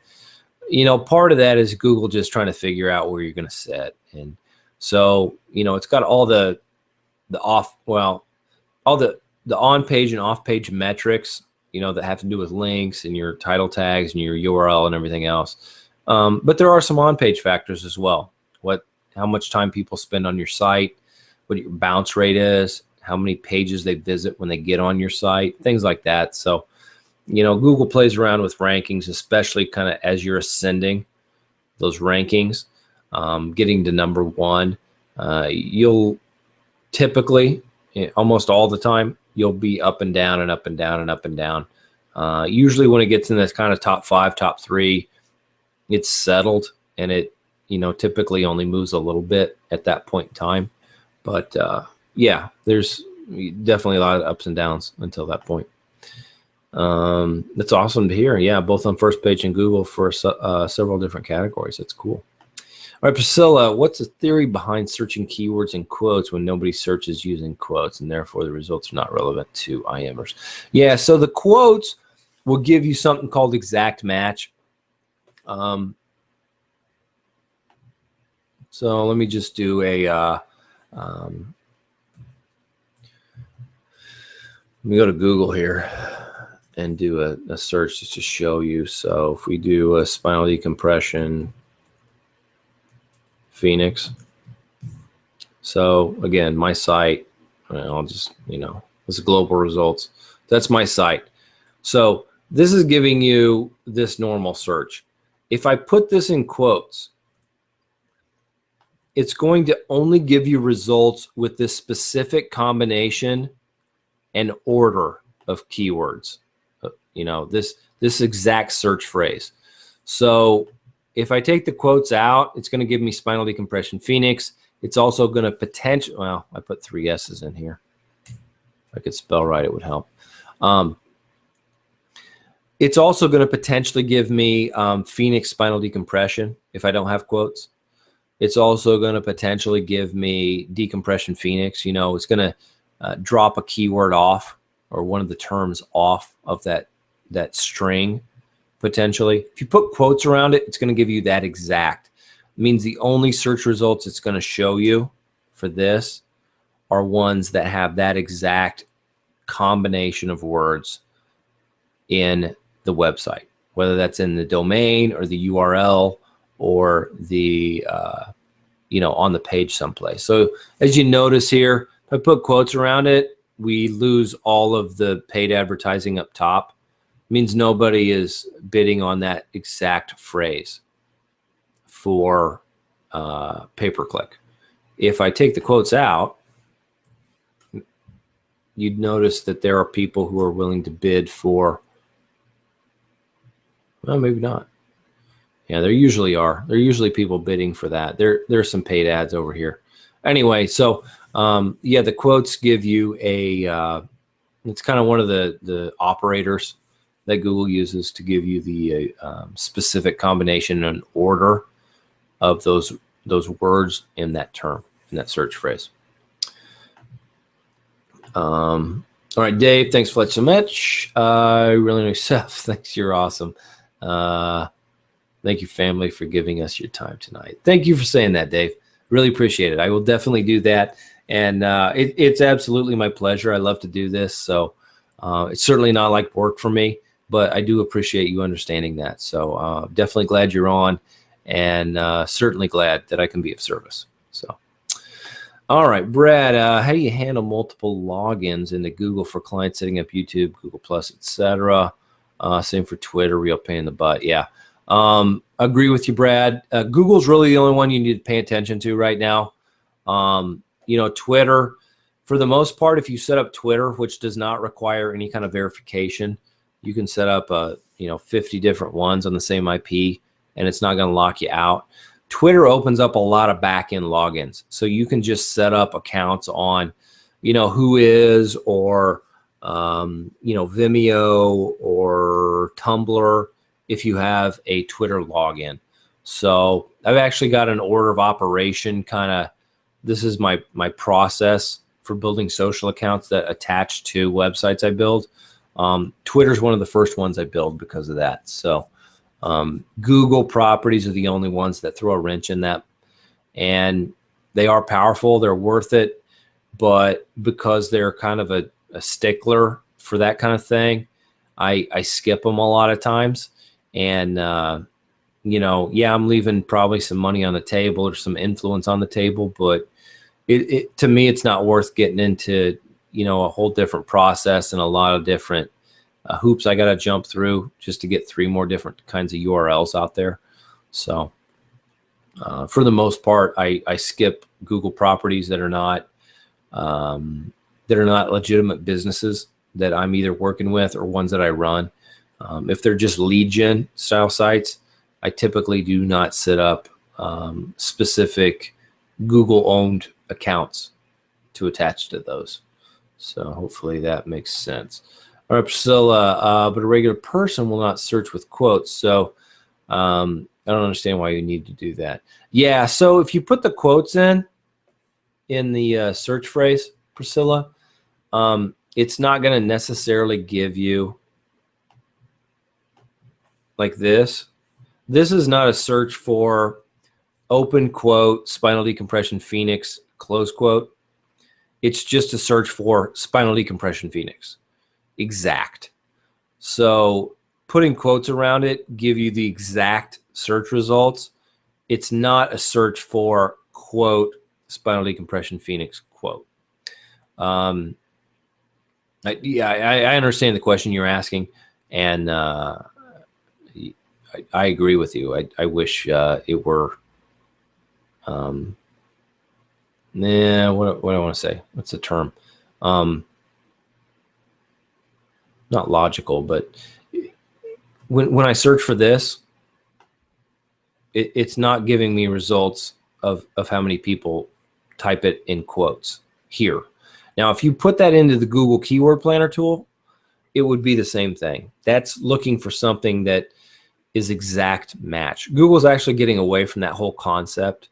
Part of that is Google just trying to figure out where you're going to sit. And so, it's got all the on-page and off-page metrics, that have to do with links and your title tags and your URL and everything else. But there are some on-page factors as well. How much time people spend on your site, what your bounce rate is, how many pages they visit when they get on your site, things like that. So, Google plays around with rankings, especially kind of as you're ascending those rankings, getting to number 1. You'll typically, almost all the time, you'll be up and down and up and down and up and down. Usually when it gets in this kind of top 5, top 3, it's settled, and it, typically only moves a little bit at that point in time. But yeah, there's definitely a lot of ups and downs until that point. That's awesome to hear. Yeah, both on first page and Google for several different categories. That's cool. All right, Priscilla, what's the theory behind searching keywords in quotes when nobody searches using quotes, and therefore the results are not relevant to IMers? Yeah, so the quotes will give you something called exact match. So let me just do let me go to Google here and do a search just to show you. So if we do a spinal decompression Phoenix. So again, my site, I'll just, this is global results. That's my site. So this is giving you this normal search. If I put this in quotes, it's going to only give you results with this specific combination and order of keywords, this exact search phrase. So if I take the quotes out, it's going to give me spinal decompression Phoenix. It's also going to potentially, well, I put 3 S's in here. If I could spell right, it would help. It's also going to potentially give me Phoenix spinal decompression if I don't have quotes. It's also going to potentially give me decompression Phoenix. It's going to drop a keyword off, or one of the terms off of that string potentially. If you put quotes around it, it's going to give you that exact. It means the only search results it's going to show you for this are ones that have that exact combination of words in the website, whether that's in the domain or the URL or the on the page someplace. So as you notice here, if I put quotes around it, we lose all of the paid advertising up top. It means nobody is bidding on that exact phrase for pay-per-click. If I take the quotes out, you'd notice that there are people who are willing to bid for, well, maybe not. Yeah, there usually are. There are usually people bidding for that. There's some paid ads over here. Anyway, so yeah, the quotes give you it's kind of one of the operators that Google uses to give you the specific combination and order of those words in that term, in that search phrase. All right, Dave, thanks for so much. Really nice stuff. Thanks, you're awesome. Thank you, family, for giving us your time tonight. Thank you for saying that, Dave. Really appreciate it. I will definitely do that. And it's absolutely my pleasure. I love to do this. So it's certainly not like work for me. but I do appreciate you understanding that. So definitely glad you're on, and certainly glad that I can be of service. So, all right, Brad, how do you handle multiple logins into Google for clients setting up YouTube, Google Plus, etc.? Same for Twitter, real pain in the butt. Yeah, agree with you, Brad. Google's really the only one you need to pay attention to right now. You know, Twitter, for the most part, if you set up Twitter, which does not require any kind of verification, you can set up 50 different ones on the same IP, and it's not going to lock you out. Twitter opens up a lot of back-end logins, so you can just set up accounts on, Whois or Vimeo or Tumblr if you have a Twitter login. So I've actually got an order of operation kind of. This is my process for building social accounts that attach to websites I build. Twitter's one of the first ones I build because of that. So Google properties are the only ones that throw a wrench in that, and they are powerful. They're worth it, but because they're kind of a stickler for that kind of thing, I skip them a lot of times. And yeah, I'm leaving probably some money on the table or some influence on the table, but to me, it's not worth getting into, a whole different process and a lot of different hoops I got to jump through just to get 3 more different kinds of URLs out there. So for the most part, I skip Google properties that are not legitimate businesses that I'm either working with or ones that I run. If they're just lead gen style sites, I typically do not set up specific Google-owned accounts to attach to those. So hopefully that makes sense. All right, Priscilla, but a regular person will not search with quotes. So I don't understand why you need to do that. Yeah, so if you put the quotes in the search phrase, Priscilla, it's not going to necessarily give you like this. This is not a search for open quote, spinal decompression Phoenix, close quote. It's just a search for spinal decompression Phoenix, exact. So putting quotes around it give you the exact search results. It's not a search for quote, spinal decompression Phoenix, quote. I understand the question you're asking, and I agree with you. I wish it were. What do I want to say? What's the term? Not logical, but when I search for this, it's not giving me results of how many people type it in quotes here. Now, if you put that into the Google Keyword Planner tool, it would be the same thing. That's looking for something that is exact match. Google's actually getting away from that whole concept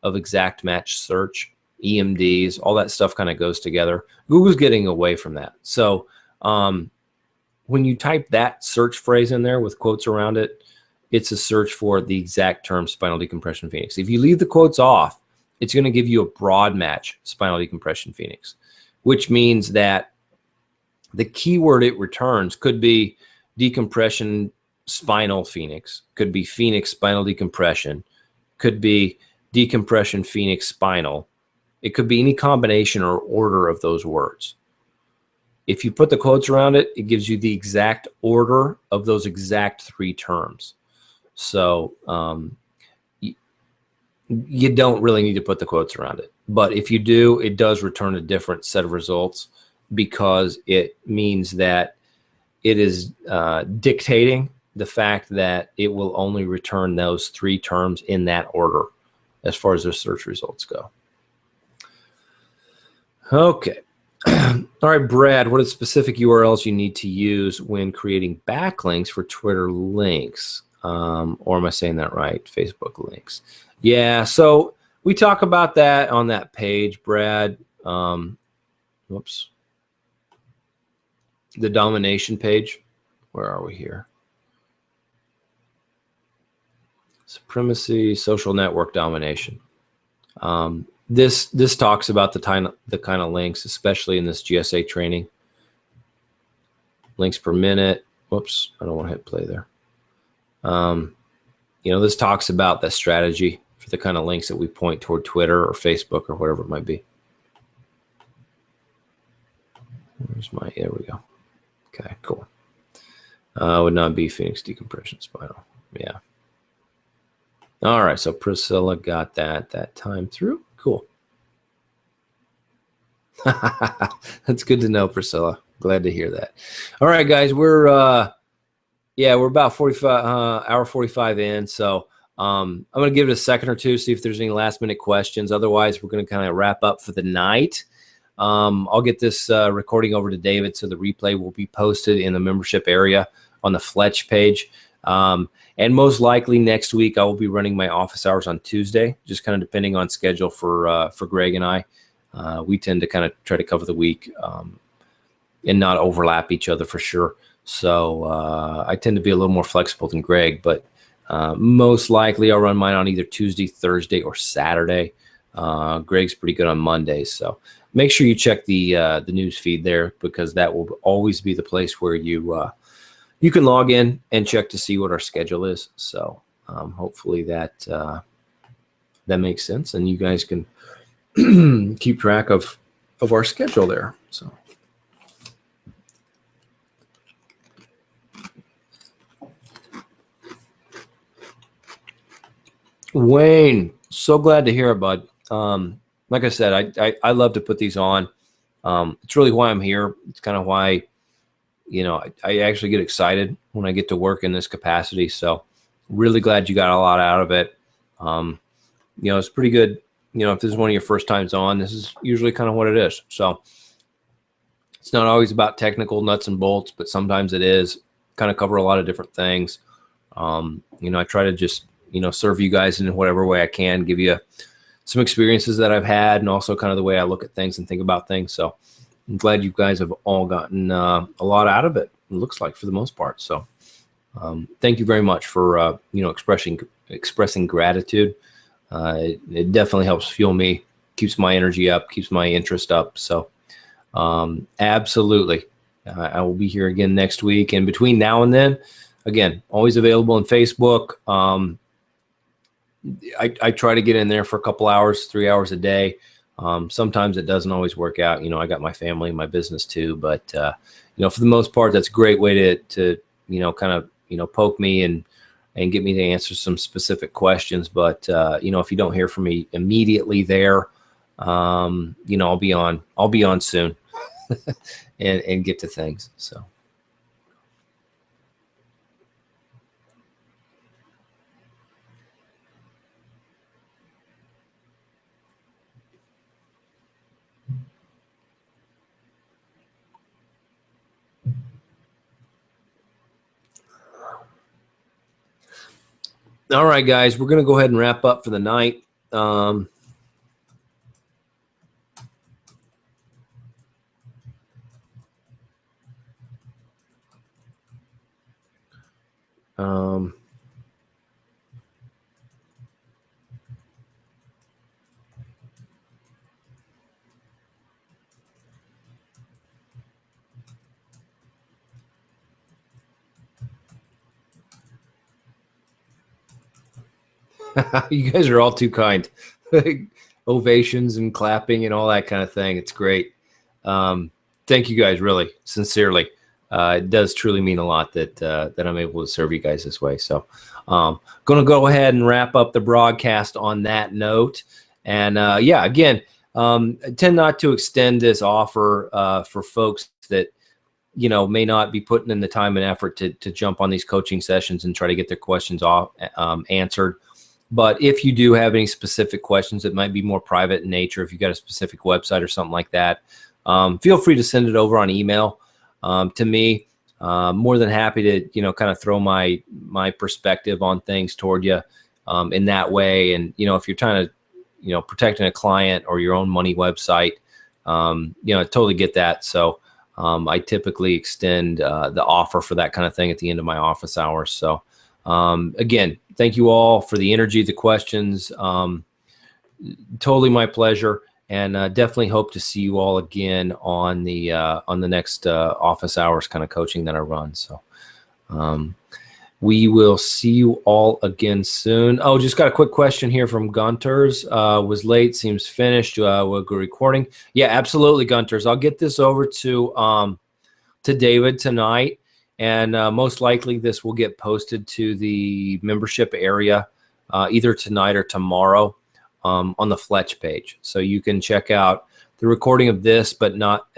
of exact match search. EMDs, all that stuff kind of goes together. Google's getting away from that. So when you type that search phrase in there with quotes around it, it's a search for the exact term spinal decompression Phoenix. If you leave the quotes off, it's going to give you a broad match spinal decompression Phoenix, which means that the keyword it returns could be decompression spinal Phoenix, could be Phoenix spinal decompression, could be decompression Phoenix spinal. It could be any combination or order of those words. If you put the quotes around it, it gives you the exact order of those exact 3 terms. So you don't really need to put the quotes around it. But if you do, it does return a different set of results because it means that it is dictating the fact that it will only return those 3 terms in that order as far as the search results go. Okay. All right, Brad, what are the specific URLs you need to use when creating backlinks for Twitter links? Or am I saying that right? Facebook links. Yeah, so we talk about that on that page, Brad. Whoops. The domination page. Where are we here? Supremacy, social network domination. This talks about the kind of links, especially in this GSA training. Links per minute. whoops, I don't want to hit play there. This talks about the strategy for the kind of links that we point toward Twitter or Facebook or whatever it might be. There we go. Okay, cool. Would not be Phoenix decompression spinal. Yeah. All right, so Priscilla got that time through. Cool. That's good to know, Priscilla. Glad to hear that. All right, guys, we're about 45 in. So I'm going to give it a second or two, see if there's any last minute questions. Otherwise, we're going to kind of wrap up for the night. I'll get this recording over to David, so the replay will be posted in the membership area on the Fl1Tch page. And most likely next week, I will be running my office hours on Tuesday, just kind of depending on schedule for Greg and I. We tend to kind of try to cover the week and not overlap each other for sure. So I tend to be a little more flexible than Greg, but most likely I'll run mine on either Tuesday, Thursday, or Saturday. Greg's pretty good on Mondays, so make sure you check the news feed there, because that will always be the place where you can log in and check to see what our schedule is. So hopefully that makes sense, and you guys can keep track of our schedule there. So. Wayne, so glad to hear it, bud. Like I said, I love to put these on. It's really why I'm here. It's kind of why, I actually get excited when I get to work in this capacity. So really glad you got a lot out of it. It's pretty good. If this is one of your first times on, this is usually kind of what it is. So it's not always about technical nuts and bolts, but sometimes it is. Kind of cover a lot of different things. I try to just, serve you guys in whatever way I can, give you some experiences that I've had, and also kind of the way I look at things and think about things. So I'm glad you guys have all gotten a lot out of it, it looks like, for the most part. So thank you very much for, expressing gratitude. It definitely helps fuel me, keeps my energy up, keeps my interest up. So absolutely. I will be here again next week. And between now and then, again, always available on Facebook. I try to get in there for a couple hours, 3 hours a day. Sometimes it doesn't always work out. I got my family and my business too, but for the most part, that's a great way to kind of, poke me and get me to answer some specific questions. But, if you don't hear from me immediately there, I'll be on soon and get to things. So. All right, guys, we're going to go ahead and wrap up for the night. You guys are all too kind. Ovations and clapping and all that kind of thing. It's great. Thank you guys, really, sincerely. It does truly mean a lot that I'm able to serve you guys this way. So going to go ahead and wrap up the broadcast on that note. And again, I tend not to extend this offer for folks that may not be putting in the time and effort to jump on these coaching sessions and try to get their questions answered. But if you do have any specific questions that might be more private in nature, if you've got a specific website or something like that, feel free to send it over on email to me. More than happy to, kind of throw my perspective on things toward you in that way. And, if you're trying to, protecting a client or your own money website, I totally get that. So I typically extend the offer for that kind of thing at the end of my office hours. So again, thank you all for the energy, the questions. Totally my pleasure, and definitely hope to see you all again on the next office hours kind of coaching that I run. So We will see you all again soon. Oh, just got a quick question here from Gunters. Was late, seems finished. We'll go recording. Yeah, absolutely, Gunters. I'll get this over to David tonight, and most likely this will get posted to the membership area either tonight or tomorrow on the Fl1Tch page. So you can check out the recording of this, but not,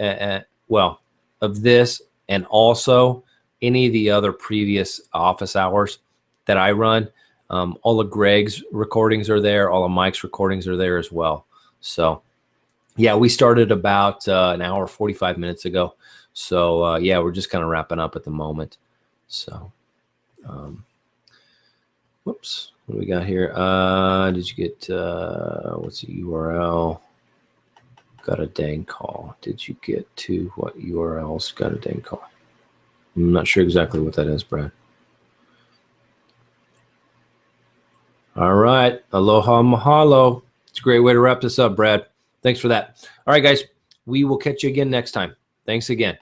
well, of this, and also any of the other previous office hours that I run. All of Greg's recordings are there. All of Mike's recordings are there as well. So yeah, we started about an hour, 45 minutes ago. So yeah, we're just kind of wrapping up at the moment. So, whoops, what do we got here? Did you get, what's the URL? Got a dang call. Did you get to what URLs? Got a dang call. I'm not sure exactly what that is, Brad. All right. Aloha mahalo. It's a great way to wrap this up, Brad. Thanks for that. All right, guys. We will catch you again next time. Thanks again.